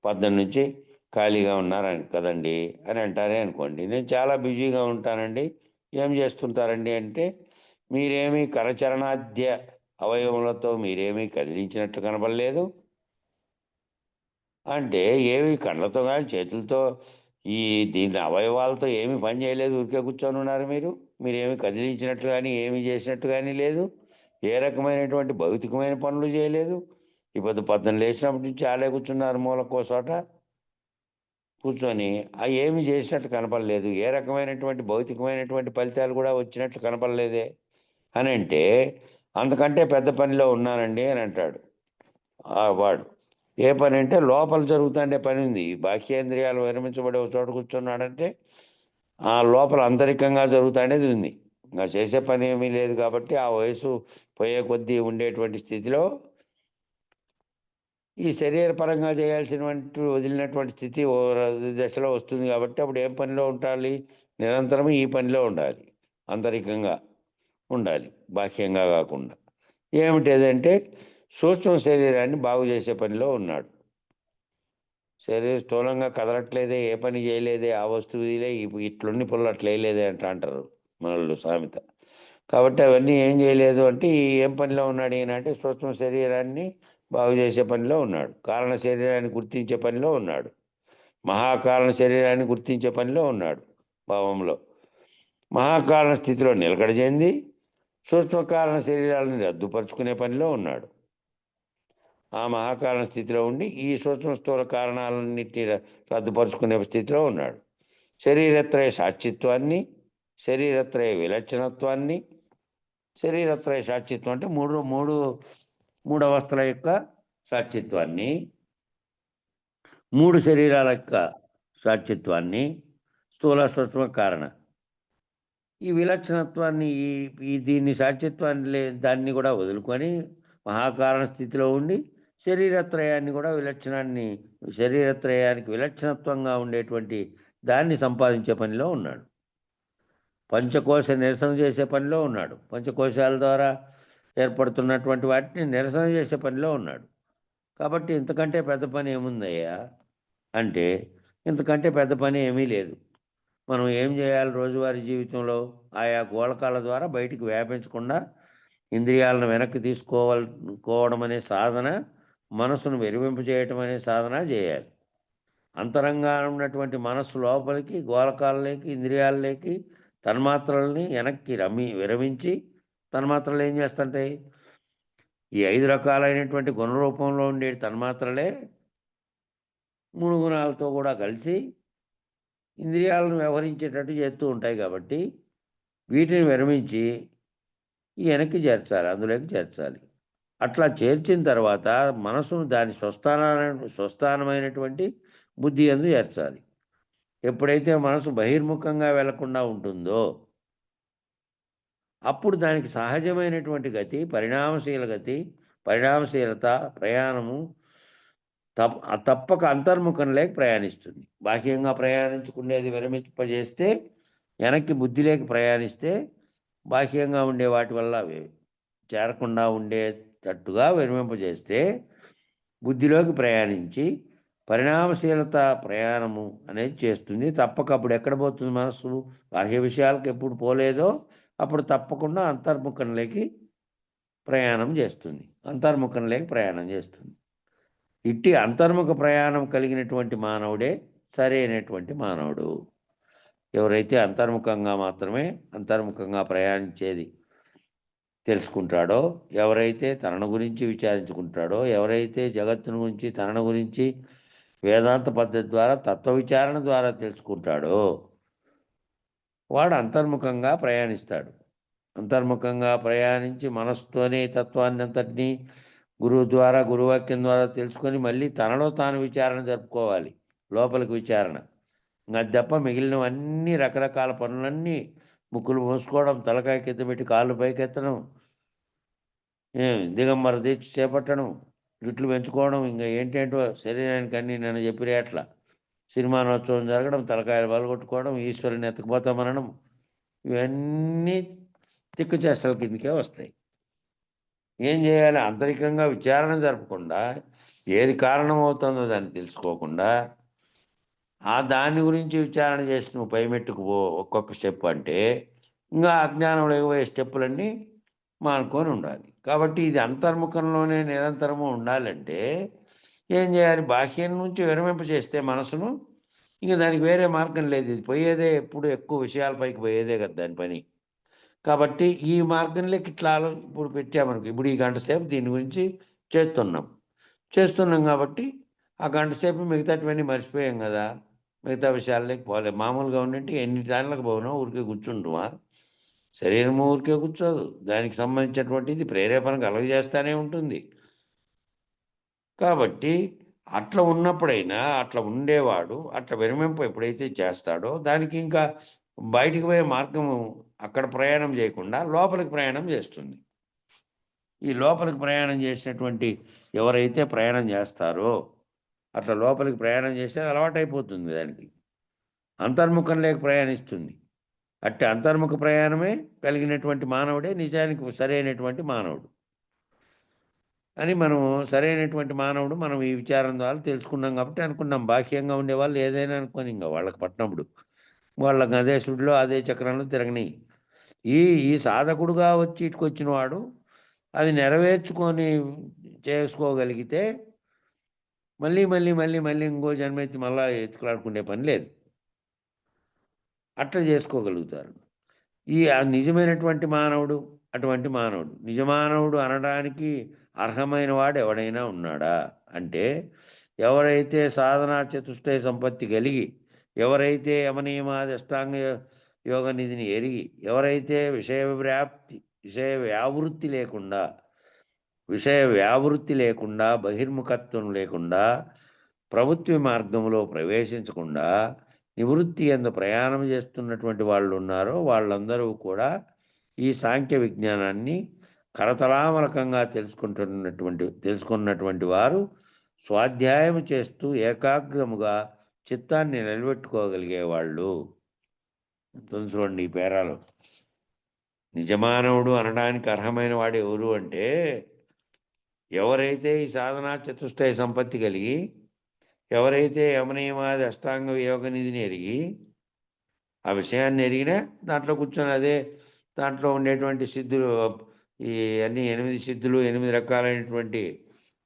పొద్దున్న నుంచి ఖాళీగా ఉన్నారు కదండి అని అంటారే అనుకోండి. నేను చాలా బిజీగా ఉంటానండి. ఏం చేస్తుంటారండి అంటే మీరేమీ కరచరణాద్య అవయవములతో మీరేమీ కదిలించినట్టు కనబడలేదు. అంటే ఏమి కళ్ళతో కానీ చేతులతో దీని అవయవాలతో ఏమి పని చేయలేదు, ఊరికే కూర్చొని ఉన్నారు. మీరేమి కదిలించినట్టు కానీ ఏమి చేసినట్టు కానీ లేదు. ఏ రకమైనటువంటి భౌతికమైన పనులు చేయలేదు. ఇప్పుడు పొద్దున్న లేచినప్పటి నుంచి ఆడే కూర్చున్నారు మూలకో చోట కూర్చొని. ఏమి చేసినట్టు కనపడలేదు. ఏ రకమైనటువంటి భౌతికమైనటువంటి ఫలితాలు కూడా వచ్చినట్లు కనపడలేదే అని అంటే అంతకంటే పెద్ద పనిలో ఉన్నానండి అని అంటాడు వాడు. ఏ పని అంటే లోపల జరుగుతుండే పని ఉంది. బాహ్యేంద్రియాలు విరమించబడే ఒక చోట కూర్చున్నాడంటే ఆ లోపల అంతరికంగా జరుగుతుండేది ఉంది. ఇంకా చేసే పని ఏమీ లేదు. కాబట్టి ఆ వయసు పోయే కొద్దీ ఉండేటువంటి స్థితిలో ఈ శరీరపరంగా చేయాల్సినటువంటి వదిలినటువంటి స్థితి దశలో వస్తుంది. కాబట్టి అప్పుడు ఏం పనిలో ఉండాలి? నిరంతరం ఈ పనిలో ఉండాలి, అంతరికంగా ఉండాలి, బాహ్యంగా కాకుండా. ఏమిటంటే సూక్ష్మ శరీరాన్ని బాగు చేసే పనిలో ఉన్నాడు. శరీరం స్థూలంగా కదలట్లేదే, ఏ పని చేయలేదే, ఆ వస్తువులే ఇట్లుండి పుల్ల అట్లేయలేదే అంటారు మనల్లో సామెత. కాబట్టి అవన్నీ ఏం చేయలేదు అంటే ఏం పనిలో ఉన్నాడు ఈయనంటే సూక్ష్మ శరీరాన్ని బాగు చేసే పనిలో ఉన్నాడు. కారణ శరీరాన్ని గుర్తించే పనిలో ఉన్నాడు. మహాకారణ శరీరాన్ని గుర్తించే పనిలో ఉన్నాడు. భావంలో మహాకారణ స్థితిలో నిలకడ చెంది సూక్ష్మకారణ శరీరాలను రద్దుపరుచుకునే పనిలో ఉన్నాడు. ఆ మహాకారణ స్థితిలో ఉండి ఈ సూక్ష్మ స్థూల కారణాలన్నింటినీ రద్దుపరుచుకునే స్థితిలో ఉన్నాడు. శరీరత్రయ సాక్షిత్వాన్ని, శరీరత్రయ విలక్షణత్వాన్ని, శరీరత్రయ సాక్షిత్వం అంటే మూడు అవస్థల యొక్క సాక్షిత్వాన్ని, మూడు శరీరాల యొక్క సాక్షిత్వాన్ని, స్థూల సూక్ష్మ కారణ ఈ విలక్షణత్వాన్ని దీన్ని సాక్షిత్వాన్ని దాన్ని కూడా వదులుకొని మహాకారణ స్థితిలో ఉండి శరీరత్రయానికి విలక్షణత్వంగా ఉండేటువంటి దాన్ని సంపాదించే పనిలో ఉన్నాడు. పంచకోశ నిరసన చేసే పనిలో ఉన్నాడు. పంచకోశాల ద్వారా ఏర్పడుతున్నటువంటి వాటిని నిరసన చేసే పనిలో ఉన్నాడు. కాబట్టి ఇంతకంటే పెద్ద పని ఏముందయ్యా అంటే ఇంతకంటే పెద్ద పని ఏమీ లేదు. మనం ఏం చేయాలి? రోజువారీ జీవితంలో ఆయా గోళకాల ద్వారా బయటికి వ్యాపించకుండా ఇంద్రియాలను వెనక్కి తీసుకోవడం అనే సాధన, మనసును విరమింపజేయటం అనే సాధన చేయాలి. అంతరంగా ఉన్నటువంటి మనస్సు లోపలికి గోళకాలలోకి ఇంద్రియాలలోకి తన్మాత్రల్ని వెనక్కి విరమించి తన్మాత్రలు ఏం చేస్తుంటాయి? ఈ 5 రకాలైనటువంటి గుణరూపంలో ఉండే తన్మాత్రలే 3 గుణాలతో కూడా కలిసి ఇంద్రియాలను వ్యవహరించేటట్టు చేస్తూ ఉంటాయి. కాబట్టి వీటిని విరమించి వెనక్కి చేర్చాలి, అందులోకి చేర్చాలి. అట్లా చేర్చిన తర్వాత మనసును దాని స్వస్థానమైనటువంటి బుద్ధి యందు చేర్చాలి. ఎప్పుడైతే మనసు బహిర్ముఖంగా వెళ్లకుండా ఉంటుందో అప్పుడు దానికి సహజమైనటువంటి గతి, పరిణామశీలత, ప్రయాణము తప్పక అంతర్ముఖం లేక ప్రయాణిస్తుంది. బాహ్యంగా ప్రయాణించుకునేది విరమింపజేస్తే, వెనక్కి బుద్ధిలోకి ప్రయాణిస్తే, బాహ్యంగా ఉండే వాటి వల్ల చేరకుండా ఉండేటట్టుగా విరమింపజేస్తే, బుద్ధిలోకి ప్రయాణించి పరిణామశీలత ప్రయాణము అనేది చేస్తుంది. తప్పక అప్పుడు ఎక్కడ పోతుంది మనస్సు? బాహ్య విషయాలకు ఎప్పుడు పోలేదో అప్పుడు తప్పకుండా అంతర్ముఖంలోకి ప్రయాణం చేస్తుంది. ఇట్టి అంతర్ముఖ ప్రయాణం కలిగినటువంటి మానవుడే సరైనటువంటి మానవుడు. ఎవరైతే అంతర్ముఖంగా ప్రయాణించేది తెలుసుకుంటాడో, ఎవరైతే తనను గురించి విచారించుకుంటాడో, ఎవరైతే జగత్తును గురించి, తనను గురించి వేదాంత పద్ధతి ద్వారా, తత్వ విచారణ ద్వారా తెలుసుకుంటాడో వాడు అంతర్ముఖంగా ప్రయాణిస్తాడు. అంతర్ముఖంగా ప్రయాణించి మనస్సుతోనే తత్వాన్ని అంతటినీ గురువాక్యం ద్వారా తెలుసుకొని మళ్ళీ తనలో తాను విచారణ జరుపుకోవాలి. లోపలికి విచారణ. అది తప్ప మిగిలినవన్నీ రకరకాల పనులన్నీ ముక్కులు మూసుకోవడం, తలకాయ కింద పెట్టి కాళ్ళు పైకెత్తడం, దిగంబర దీక్ష చేపట్టడం, జుట్లు పెంచుకోవడం, ఇంకా ఏంటేంటో శరీరానికి అన్నీ నేను చెప్పిరే అట్లా సినిమానోత్సవం జరగడం, తలకాయలు బలగొట్టుకోవడం, ఈశ్వరుని ఎత్తకపోతామనడం, ఇవన్నీ తిక్కు చేష్టల కిందకే వస్తాయి. ఏం చేయాలి? ఆంతరికంగా విచారణ జరపకుండా, ఏది కారణమవుతుందో దాన్ని తెలుసుకోకుండా, దాని గురించి విచారణ చేసి నువ్వు పైమెట్టుకు పో ఒక్కొక్క స్టెప్ అంటే, ఇంకా అజ్ఞానంలో పోయే స్టెప్పులన్నీ మానుకొని ఉండాలి. కాబట్టి ఇది అంతర్ముఖంలోనే నిరంతరము ఉండాలంటే ఏం చేయాలి? బాహ్యం నుంచి విరమింపజేస్తే మనసును, ఇంక దానికి వేరే మార్గం లేదు. ఇది పోయేదే, ఎప్పుడు ఎక్కువ విషయాల పైకి పోయేదే కదా దాని పని. కాబట్టి ఈ మార్గంలోకి ఇట్లా ఇప్పుడు పెట్టామనుకో, ఇప్పుడు ఈ గంట సేపు దీని గురించి చేస్తున్నాం కాబట్టి ఆ గంట సేపు మిగతావన్నీ మర్చిపోయాం కదా, మిగతా విషయాల్లోకి పోలేదు. మామూలుగా ఉండంటే ఎన్ని టైంలకు పోయినా ఊరికే కూర్చుంటుమా? శరీరం ఊరికే కూర్చోదు. దానికి సంబంధించినటువంటిది ప్రేరేపణ కలుగజేస్తూనే ఉంటుంది. కాబట్టి అట్లా ఉన్నప్పుడైనా అట్లా ఉండేవాడు అట్లా విరమింపు ఎప్పుడైతే చేస్తాడో దానికి ఇంకా బయటికి పోయే మార్గము అక్కడ ప్రయాణం చేయకుండా లోపలికి ప్రయాణం చేస్తుంది. ఈ లోపలికి ప్రయాణం చేసినటువంటి ఎవరైతే ప్రయాణం చేస్తారో అట్లా లోపలికి ప్రయాణం చేస్తే అలవాటైపోతుంది. దానికి అంతర్ముఖం లేక ప్రయాణిస్తుంది. అట్టి అంతర్ముఖ ప్రయాణమే కలిగినటువంటి మానవుడే నిజానికి సరైనటువంటి మానవుడు అని మనం ఈ విచారం ద్వారా తెలుసుకున్నాం. కాబట్టి అనుకున్నాం బాహ్యంగా ఉండేవాళ్ళు ఏదైనా అనుకోని ఇంకా వాళ్ళకి పట్టినప్పుడు వాళ్ళకి అదే సుడిలో అదే చక్రంలో తిరగని ఈ సాధకుడుగా వచ్చి ఇటుకొచ్చిన వాడు అది నెరవేర్చుకొని చేసుకోగలిగితే మళ్ళీ ఇంకో జన్మెత్తి మళ్ళా ఎత్తుకులాడుకునే పని లేదు. అట్లా చేసుకోగలుగుతారు. నిజమైనటువంటి మానవుడు, అటువంటి మానవుడు, నిజమానవుడు అనడానికి అర్హమైన వాడు ఎవడైనా ఉన్నాడా అంటే, ఎవరైతే సాధనా చతుష్టయ సంపత్తి కలిగి, ఎవరైతే యమనియమాది అష్టాంగ యోగ నిధిని ఎరిగి, ఎవరైతే విషయ వ్యావృత్తి లేకుండా బహిర్ముఖత్వం లేకుండా ప్రవృత్తి మార్గంలో ప్రవేశించకుండా నివృత్తి యందు ప్రయాణం చేస్తున్నటువంటి వాళ్ళు ఉన్నారో వాళ్ళందరూ కూడా ఈ సాంఖ్య విజ్ఞానాన్ని కరతలామలకంగా తెలుసుకున్నటువంటి వారు స్వాధ్యాయం చేస్తూ ఏకాగ్రముగా చిత్తాన్ని నిలబెట్టుకోగలిగేవాళ్ళు. చూడండి ఈ పేరాలో నిజమానవుడు అనడానికి అర్హమైన వాడు ఎవరు అంటే, ఎవరైతే ఈ సాధనా చతుష్టయ సంపత్తి కలిగి, ఎవరైతే యమనియమాది అష్టాంగ యోగ నిధిని ఎరిగి, ఆ విషయాన్ని ఎరిగినా దాంట్లో కూర్చొని అదే దాంట్లో ఉండేటువంటి సిద్ధులు, ఈ అన్ని 8 సిద్ధులు 8 రకాలైనటువంటి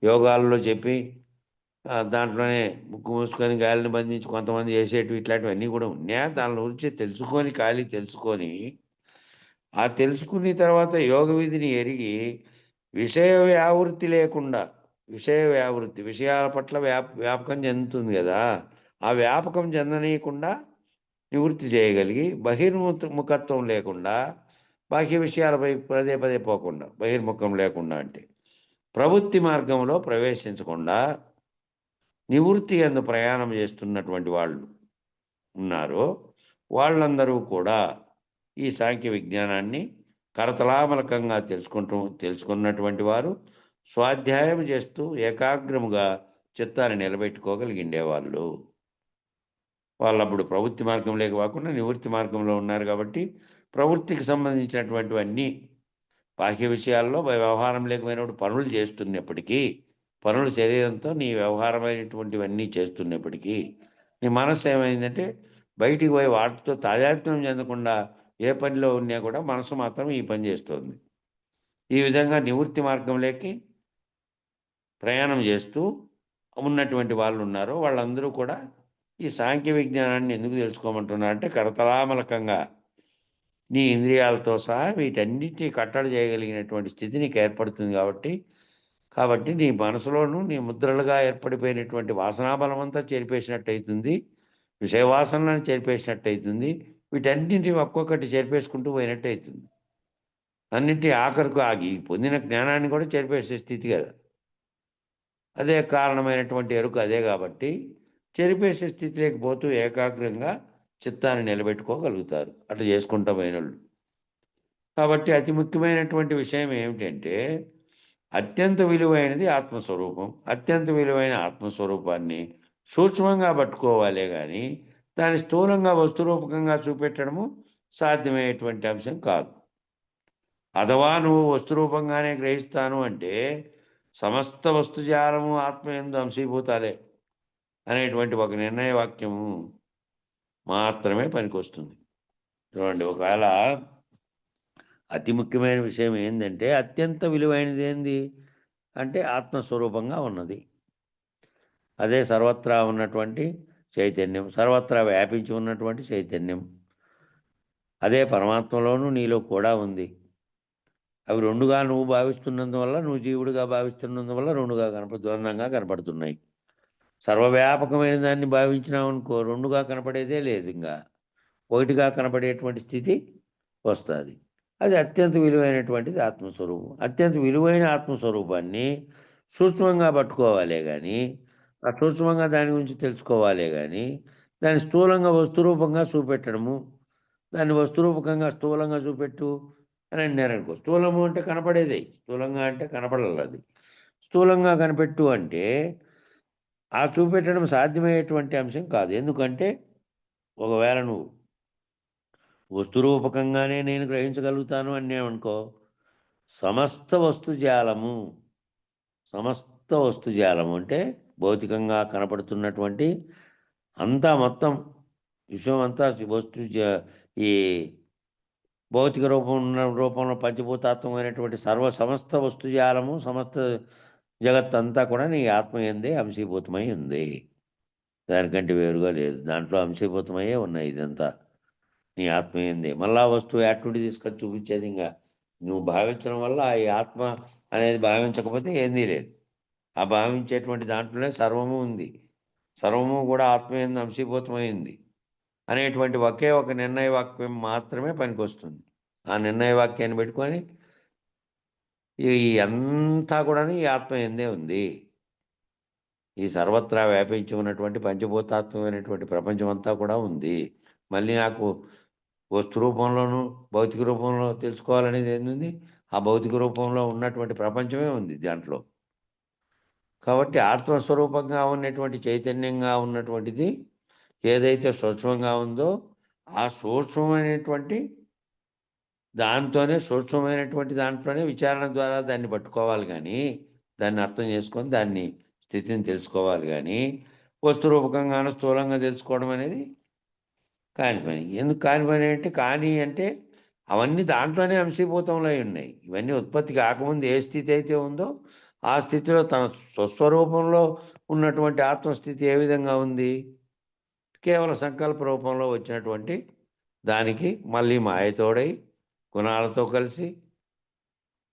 యోగాల్లో చెప్పి దాంట్లోనే ముక్కు మూసుకొని గాలిని బంధించి కొంతమంది చేసేటివి ఇట్లాంటివన్నీ కూడా ఉన్నాయా? దాని గురించి తెలుసుకొని ఆ తెలుసుకున్న తర్వాత యోగ విధిని ఎరిగి విషయ వ్యావృత్తి లేకుండా, విషయాల పట్ల వ్యాపకం చెందుతుంది కదా, ఆ వ్యాపకం చెందనీయకుండా నివృత్తి చేయగలిగి బహిర్ముఖత్వం లేకుండా, బాహ్య విషయాలపై పదే పోకుండా, బహిర్ముఖం లేకుండా అంటే ప్రవృత్తి మార్గంలో ప్రవేశించకుండా నివృత్తి యందు ప్రయాణం చేస్తున్నటువంటి వాళ్ళు ఉన్నారో వాళ్ళందరూ కూడా ఈ సాంఖ్య విజ్ఞానాన్ని కరతలామలకంగా తెలుసుకున్నటువంటి వారు స్వాధ్యాయం చేస్తూ ఏకాగ్రముగా చిత్తాన్ని నిలబెట్టుకోగలిగిండేవాళ్ళు. వాళ్ళప్పుడు ప్రవృత్తి మార్గంలోకి కాకుండా నివృత్తి మార్గంలో ఉన్నారు కాబట్టి ప్రవృత్తికి సంబంధించినటువంటివన్నీ బాహ్య విషయాల్లో వ్యవహారం లేకపోయినప్పుడు పనులు చేస్తున్నప్పటికీ, పనులు శరీరంతో నీ వ్యవహారమైనటువంటివన్నీ చేస్తున్నప్పటికీ నీ మనస్సు ఏమైందంటే బయటికి పోయి వాటితో తాదాత్మ్యం చెందకుండా ఏ పనిలో ఉన్నా కూడా మనసు మాత్రం ఈ పని చేస్తుంది. ఈ విధంగా నివృత్తి మార్గంలోకి ప్రయాణం చేస్తూ ఉన్నటువంటి వాళ్ళు ఉన్నారు. వాళ్ళందరూ కూడా ఈ సాంఖ్య విజ్ఞానాన్ని ఎందుకు తెలుసుకోమంటున్నారంటే కరతలామలకంగా నీ ఇంద్రియాలతో సహా వీటన్నిటిని కట్టడి చేయగలిగినటువంటి స్థితి నీకు ఏర్పడుతుంది కాబట్టి నీ మనసులోనూ నీ ముద్రలుగా ఏర్పడిపోయినటువంటి వాసనాబలం అంతా చెరిపేసినట్టు అవుతుంది, విషయవాసనలను చెరిపేసినట్టు అవుతుంది, వీటన్నింటిని ఒక్కొక్కటి చెరిపేసుకుంటూ పోయినట్టు అవుతుంది. అన్నింటి ఆఖరికి ఆగి పొందిన జ్ఞానాన్ని కూడా చెరిపేసే స్థితి కదా. అదే కారణమైనటువంటి ఎరుక అదే కాబట్టి చెరిపేసే స్థితిలోకి పోతూ ఏకాగ్రంగా చిత్తాన్ని నిలబెట్టుకోగలుగుతారు అట్లా చేసుకుంటూ పోయినోళ్ళు. కాబట్టి అతి ముఖ్యమైనటువంటి విషయం ఏమిటంటే అత్యంత విలువైనది ఆత్మస్వరూపం. అత్యంత విలువైన ఆత్మస్వరూపాన్ని సూక్ష్మంగా పట్టుకోవాలే కానీ దాని స్థూలంగా వస్తురూపకంగా చూపెట్టడము సాధ్యమయ్యేటువంటి అంశం కాదు. అథవా నువ్వు వస్తురూపంగానే గ్రహిస్తాను అంటే సమస్త వస్తుజాలము ఆత్మయందు అంశీభూతాలే అనేటువంటి ఒక నిర్ణయ వాక్యము మాత్రమే పనికొస్తుంది. చూడండి, ఒకవేళ అతి ముఖ్యమైన విషయం ఏంటంటే అత్యంత విలువైనది ఏంది అంటే ఆత్మస్వరూపంగా ఉన్నది. అదే సర్వత్రా ఉన్నటువంటి చైతన్యం, సర్వత్రా వ్యాపించి ఉన్నటువంటి చైతన్యం. అదే పరమాత్మలోనూ నీలో కూడా ఉంది. అవి రెండుగా నువ్వు భావిస్తున్నందువల్ల, నువ్వు జీవుడిగా భావిస్తున్నందువల్ల రెండుగా ద్వంద్వంగా కనపడుతున్నాయి. సర్వవ్యాపకమైన దాన్ని భావించినావు అనుకో, రెండుగా కనపడేదే లేదు, ఇంకా ఒకటిగా కనపడేటువంటి స్థితి వస్తుంది. అది అత్యంత విలువైనటువంటిది ఆత్మస్వరూపం. అత్యంత విలువైన ఆత్మస్వరూపాన్ని సూక్ష్మంగా పట్టుకోవాలే కానీ, ఆ సూక్ష్మంగా దాని గురించి తెలుసుకోవాలే కానీ దాన్ని స్థూలంగా వస్తురూపంగా చూపెట్టడము, దాన్ని వస్తురూపకంగా స్థూలంగా చూపెట్టు అని అన్నారనుకో. స్థూలము అంటే కనపడేదే, స్థూలంగా అంటే కనపడాలి. అది స్థూలంగా కనిపెట్టు అంటే ఆ చూపెట్టడం సాధ్యమయ్యేటువంటి అంశం కాదు. ఎందుకంటే ఒకవేళ నువ్వు వస్తురూపకంగానే నేను గ్రహించగలుగుతాను అన్నామనుకో, సమస్త వస్తుజాలము అంటే భౌతికంగా కనపడుతున్నటువంటి అంతా మొత్తం విశ్వం అంతా ఈ భౌతిక రూపంలో పంచభూతాత్మకమైనటువంటి సమస్త వస్తుజాలము, సమస్త జగత్తంతా కూడా నీ ఆత్మయందే అంశీభూతమై ఉంది. దానికంటే వేరుగా లేదు. దాంట్లో అంశీభూతమయ్యే ఉన్నాయి. ఇదంతా నీ ఆత్మయందే. మళ్ళా వస్తువు యాక్టివిటీ తీసుకొని చూపించేది ఇంకా నువ్వు భావించడం వల్ల ఈ ఆత్మ అనేది భావించకపోతే ఏందీ లేదు. ఆ భావించేటువంటి దాంట్లోనే సర్వము ఉంది. సర్వము కూడా ఆత్మయందు అంశీభూతమైంది అనేటువంటి ఒకే ఒక నిర్ణయ వాక్యం మాత్రమే పనికొస్తుంది. ఆ నిర్ణయ వాక్యాన్ని పెట్టుకొని ఈ అంతా కూడా ఈ ఆత్మయందే ఉంది. ఈ సర్వత్రా వ్యాపించి ఉన్నటువంటి పంచభూతాత్మకమైనటువంటి ప్రపంచం అంతా కూడా ఉంది. మళ్ళీ నాకు వస్తు రూపంలోనూ భౌతిక రూపంలో తెలుసుకోవాలనేది ఏంది? ఆ భౌతిక రూపంలో ఉన్నటువంటి ప్రపంచమే ఉంది దాంట్లో. కాబట్టి ఆత్మస్వరూపంగా ఉన్నటువంటి చైతన్యంగా ఉన్నటువంటిది ఏదైతే సూక్ష్మంగా ఉందో ఆ సూక్ష్మమైనటువంటి దాంట్లోనే విచారణ ద్వారా దాన్ని పట్టుకోవాలి కానీ, దాన్ని అర్థం చేసుకొని దాన్ని స్థితిని తెలుసుకోవాలి కానీ వస్తురూపకంగానూ స్థూలంగా తెలుసుకోవడం అనేది కాని పని. ఎందుకు కాని పని అంటే అవన్నీ దాంట్లోనే అంశీభూతంలో ఉన్నాయి. ఇవన్నీ ఉత్పత్తి కాకముందు ఏ స్థితి అయితే ఉందో ఆ స్థితిలో తన స్వస్వరూపంలో ఉన్నటువంటి ఆత్మస్థితి ఏ విధంగా ఉంది? కేవలం సంకల్ప రూపంలో వచ్చినటువంటి దానికి మళ్ళీ మాయతోడై గుణాలతో కలిసి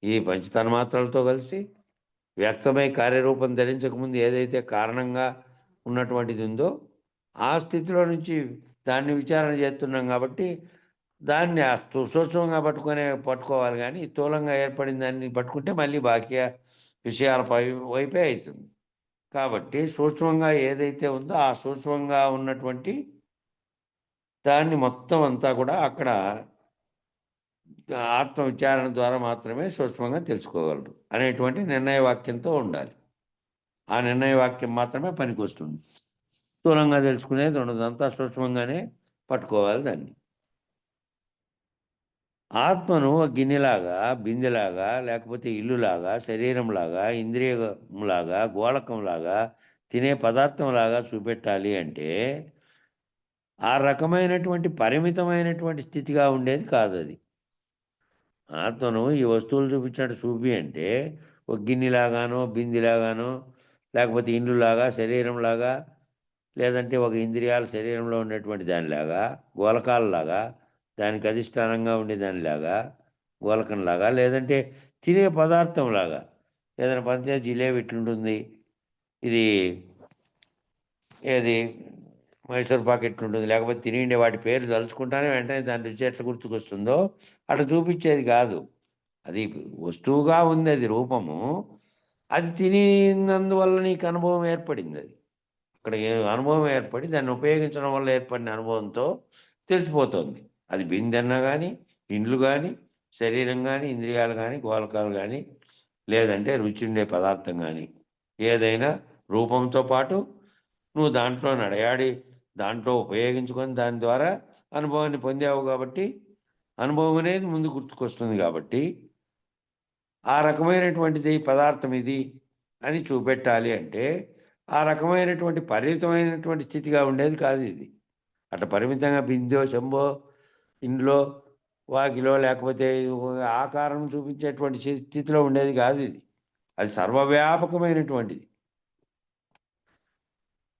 ఈ పంచతన్మాత్రలతో కలిసి వ్యక్తమై కార్యరూపం ధరించకముందు ఏదైతే కారణంగా ఉన్నటువంటిది ఉందో ఆ స్థితిలో నుంచి దాన్ని విచారణ చేస్తున్నాం కాబట్టి దాన్ని సూక్ష్మంగా పట్టుకోవాలి కానీ స్థూలంగా ఏర్పడిన దాన్ని పట్టుకుంటే మళ్ళీ బాహ్య విషయాల వైపే అవుతుంది. కాబట్టి సూక్ష్మంగా ఏదైతే ఉందో ఆ సూక్ష్మంగా ఉన్నటువంటి దాన్ని మొత్తం అంతా కూడా అక్కడ ఆత్మ విచారణ ద్వారా మాత్రమే సూక్ష్మంగా తెలుసుకోగలరు అనేటువంటి నిర్ణయ వాక్యంతో ఉండాలి. ఆ నిర్ణయ వాక్యం మాత్రమే పనికొస్తుంది. స్థూలంగా తెలుసుకునేది ఉండదు, అంతా సూక్ష్మంగానే పట్టుకోవాలి దాన్ని. ఆత్మను గిన్నెలాగా, బిందెలాగా, లేకపోతే ఇల్లులాగా, శరీరంలాగా, ఇంద్రియంలాగా, గోళకంలాగా, తినే పదార్థంలాగా చూపెట్టాలి అంటే ఆ రకమైనటువంటి పరిమితమైనటువంటి స్థితిగా ఉండేది కాదు అది. ఆత్మను ఈ వస్తువులు చూపించినట్టు చూపి అంటే ఒక గిన్నెలాగానో, బిందెలాగానో, లేకపోతే ఇండ్లులాగా, శరీరంలాగా, లేదంటే ఒక ఇంద్రియాల శరీరంలో ఉండేటువంటి దానిలాగా, గోళకాలలాగా, దానికి అధిష్టానంగా ఉండే దానిలాగా, గోళకంలాగా, లేదంటే తినే పదార్థంలాగా. ఏదైనా పంచే జిలేబీ ఇట్లుంటుంది, ఇది ఏది మైసూర్ పాక్ ఎట్లుంటుంది, లేకపోతే తినిండే వాటి పేరు తలుచుకుంటానే వెంటనే దాని రుచి ఎట్లా గుర్తుకొస్తుందో అట్లా చూపించేది కాదు. అది వస్తువుగా ఉంది, అది రూపము. అది తినినందువల్ల నీకు అనుభవం ఏర్పడింది. అది అక్కడ అనుభవం ఏర్పడి దాన్ని ఉపయోగించడం వల్ల ఏర్పడిన అనుభవంతో తెలిసిపోతుంది. అది బిందెన్నా కానీ, ఇండ్లు కానీ, శరీరం కానీ, ఇంద్రియాలు కానీ, గోళకాలు కానీ, లేదంటే రుచి ఉండే పదార్థం కానీ, ఏదైనా రూపంతో పాటు నువ్వు దాంట్లో నడయాడి దాంట్లో ఉపయోగించుకొని దాని ద్వారా అనుభవాన్ని పొందావు కాబట్టి, అనుభవం అనేది ముందు గుర్తుకొస్తుంది కాబట్టి ఆ రకమైనటువంటిది పదార్థం ఇది అని చూపెట్టాలి అంటే ఆ రకమైనటువంటి పరిమితమైనటువంటి స్థితిగా ఉండేది కాదు ఇది. అట్లా పరిమితంగా బిందో, చెంబో, ఇంట్లో, వాకిలో, లేకపోతే ఆకారం చూపించేటువంటి స్థితిలో ఉండేది కాదు ఇది. అది సర్వవ్యాపకమైనటువంటిది.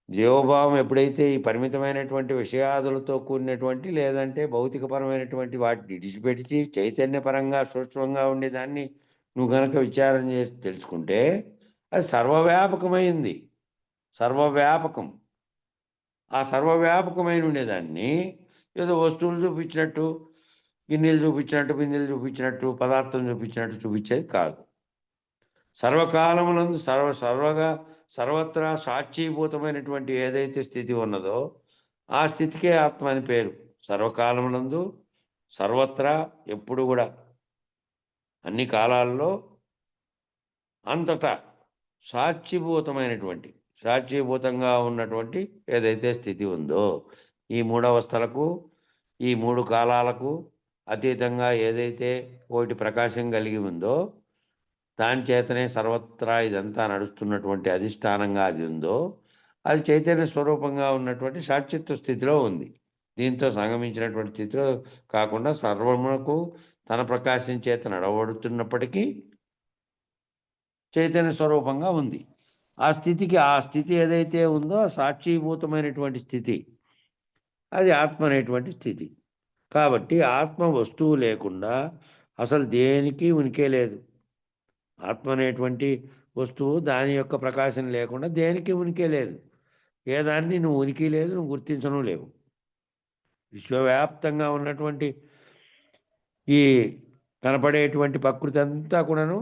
జీవభావం ఎప్పుడైతే ఈ పరిమితమైనటువంటి విషయాదులతో కూడినటువంటి, లేదంటే భౌతికపరమైనటువంటి వాటిని విడిచిపెట్టి చైతన్యపరంగా సూక్ష్మంగా ఉండేదాన్ని నువ్వు గనక విచారం చేసి తెలుసుకుంటే అది సర్వవ్యాపకమైంది. సర్వవ్యాపకం. ఆ సర్వవ్యాపకమైన ఉండేదాన్ని ఏదో వస్తువులు చూపించినట్టు, గిన్నెలు చూపించినట్టు, బిందెలు చూపించినట్టు, పదార్థం చూపించినట్టు చూపించేది కాదు. సర్వకాలములందు సర్వత్రా సాక్షీభూతమైనటువంటి ఏదైతే స్థితి ఉన్నదో ఆ స్థితికే ఆత్మ అని పేరు. సర్వకాలములందు, సర్వత్రా, ఎప్పుడు కూడా, అన్ని కాలాల్లో, అంతటా సాక్షిభూతంగా ఉన్నటువంటి ఏదైతే స్థితి ఉందో, ఈ మూడవస్థలకు, ఈ మూడు కాలాలకు అతీతంగా ఏదైతే ఒకటి ప్రకాశం కలిగి ఉందో, దాని చేతనే సర్వత్రా ఇదంతా నడుస్తున్నటువంటి అధిష్టానంగా అది ఉందో, అది చైతన్య స్వరూపంగా ఉన్నటువంటి సాక్షిత్వ స్థితిలో ఉంది. దీంతో సంగమించినటువంటి స్థితిలో కాకుండా సర్వమునకు తన ప్రకాశం చేత నడవడుతున్నప్పటికీ చైతన్య స్వరూపంగా ఉంది. ఆ స్థితి ఏదైతే ఉందో సాక్షీభూతమైనటువంటి స్థితి, అది ఆత్మ అనేటువంటి స్థితి. కాబట్టి ఆత్మ వస్తువు లేకుండా అసలు దేనికి ఉనికే లేదు. ఆత్మ అనేటువంటి వస్తువు దాని యొక్క ప్రకాశం లేకుండా దేనికి ఉనికి లేదు. ఏ దాన్ని నువ్వు ఉనికి లేదు, నువ్వు గుర్తించడం లేవు. విశ్వవ్యాప్తంగా ఉన్నటువంటి ఈ కనపడేటువంటి ప్రకృతి అంతా కూడాను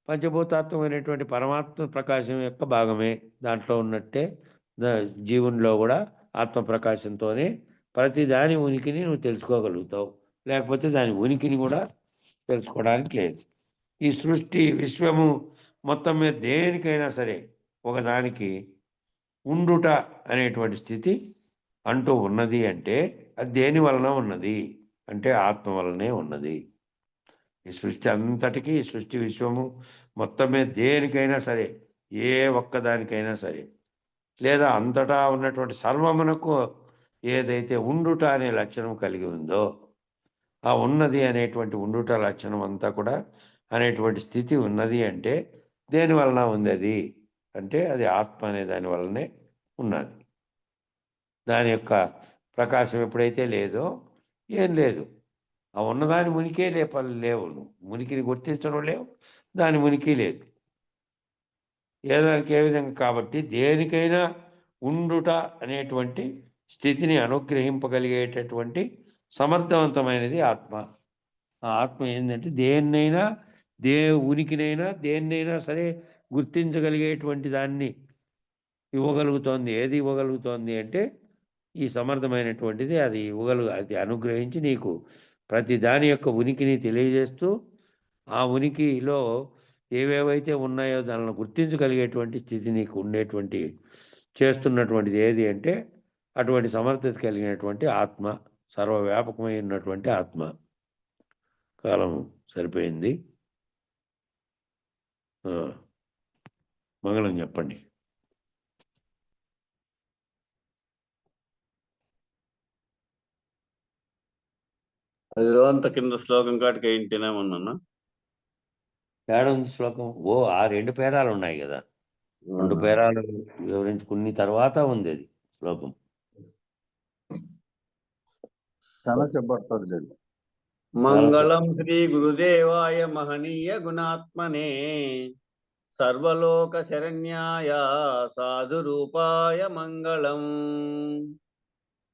పంచభూతాత్మకమైనటువంటి పరమాత్మ ప్రకాశం యొక్క భాగమే. దాంట్లో ఉన్నట్టే జీవునిలో కూడా ఆత్మ ప్రకాశంతోనే ప్రతి దాని ఉనికిని నువ్వు తెలుసుకోగలుగుతావు. లేకపోతే దాని ఉనికిని కూడా తెలుసుకోవడానికి లేదు. ఈ సృష్టి, విశ్వము మొత్తం మీద దేనికైనా సరే ఒకదానికి ఉండుట అనేటువంటి స్థితి అంటూ ఉన్నది అంటే అది దేని వలన ఉన్నది అంటే ఆత్మ వలనే ఉన్నది. ఈ సృష్టి అంతటికీ, ఈ సృష్టి విశ్వము మొత్తం మీద దేనికైనా సరే, ఏ ఒక్కదానికైనా సరే, లేదా అంతటా ఉన్నటువంటి సర్వమునకు ఏదైతే ఉండుట అనే లక్షణం కలిగి ఉందో, ఆ ఉన్నది అనేటువంటి ఉండుట లక్షణం అంతా కూడా అనేటువంటి స్థితి ఉన్నది అంటే దేని వలన ఉంది అది అంటే అది ఆత్మ అనే దాని వలనే ఉన్నది. దాని యొక్క ప్రకాశం ఎప్పుడైతే లేదో ఏం లేదు. ఆ ఉన్నదాని ఉనికే లేవు. ఉనికిని గుర్తించడం లేవు, దాని ఉనికి లేదు. ఏదానికి ఏ విధంగా కాబట్టి దేనికైనా ఉండుట అనేటువంటి స్థితిని అనుగ్రహింపగలిగేటటువంటి సమర్థవంతమైనది ఆత్మ. ఆ ఆత్మ ఏంటంటే దేన్నైనా, ఉనికినైనా, దేన్నైనా సరే గుర్తించగలిగేటువంటి దాన్ని ఇవ్వగలుగుతోంది. ఏది ఇవ్వగలుగుతోంది అంటే ఈ సమర్థమైనటువంటిది అది అది అనుగ్రహించి నీకు ప్రతి దాని యొక్క ఉనికిని తెలియజేస్తూ ఆ ఉనికిలో ఏవేవైతే ఉన్నాయో దానిని గుర్తించగలిగేటువంటి స్థితి నీకు ఉండేటువంటి చేస్తున్నటువంటిది ఏది అంటే అటువంటి సమర్థత కలిగినటువంటి ఆత్మ, సర్వవ్యాపకమైనటువంటి ఆత్మ. కాలం సరిపోయింది. మంగళం చెప్పండి. అది రోజంతా కింద శ్లోకం కాటికి ఏంటినేమన్నా ఏడుంది శ్లోకం? ఓ ఆ 2 పేరాలు ఉన్నాయి కదా, 2 పేరాలు వివరించుకున్న తర్వాత ఉంది అది శ్లోకం. చాలా చెప్పబడుతుంది లేదు. మంగళం శ్రీ గురుదేవాయ మహనీయ గుణాత్మనే సర్వలోక శరణ్యాయ సాధు రూపాయ మంగళం.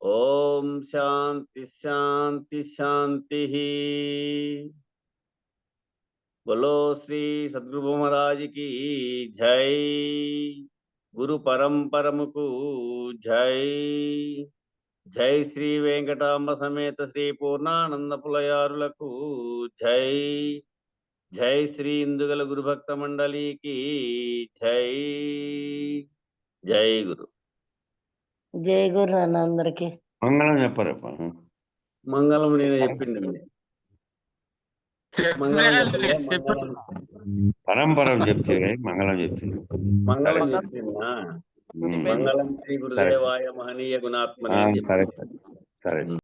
ఓం శాంతి శాంతి శాంతి. बोलो श्री सद्गुरु महाराज की जय. गुरु परंपरमुకు जय. जय श्री वेंकटांब समेत श्री पूर्णानंद पुलयारुలకు जय. जय श्री इंदुगल गुरु भक्त मंडली की जय. जय गुरु. జై గురు నాన్న అందరికి. మంగళం చెప్పరు. మంగళం నేను చెప్పింది. పరంపరం చెప్తే మంగళం చెప్తుంది. మంగళం చెప్తున్నా. మంగళం శ్రీ గురుదేవాయ మహనీయ గుణాత్మనే. సరే.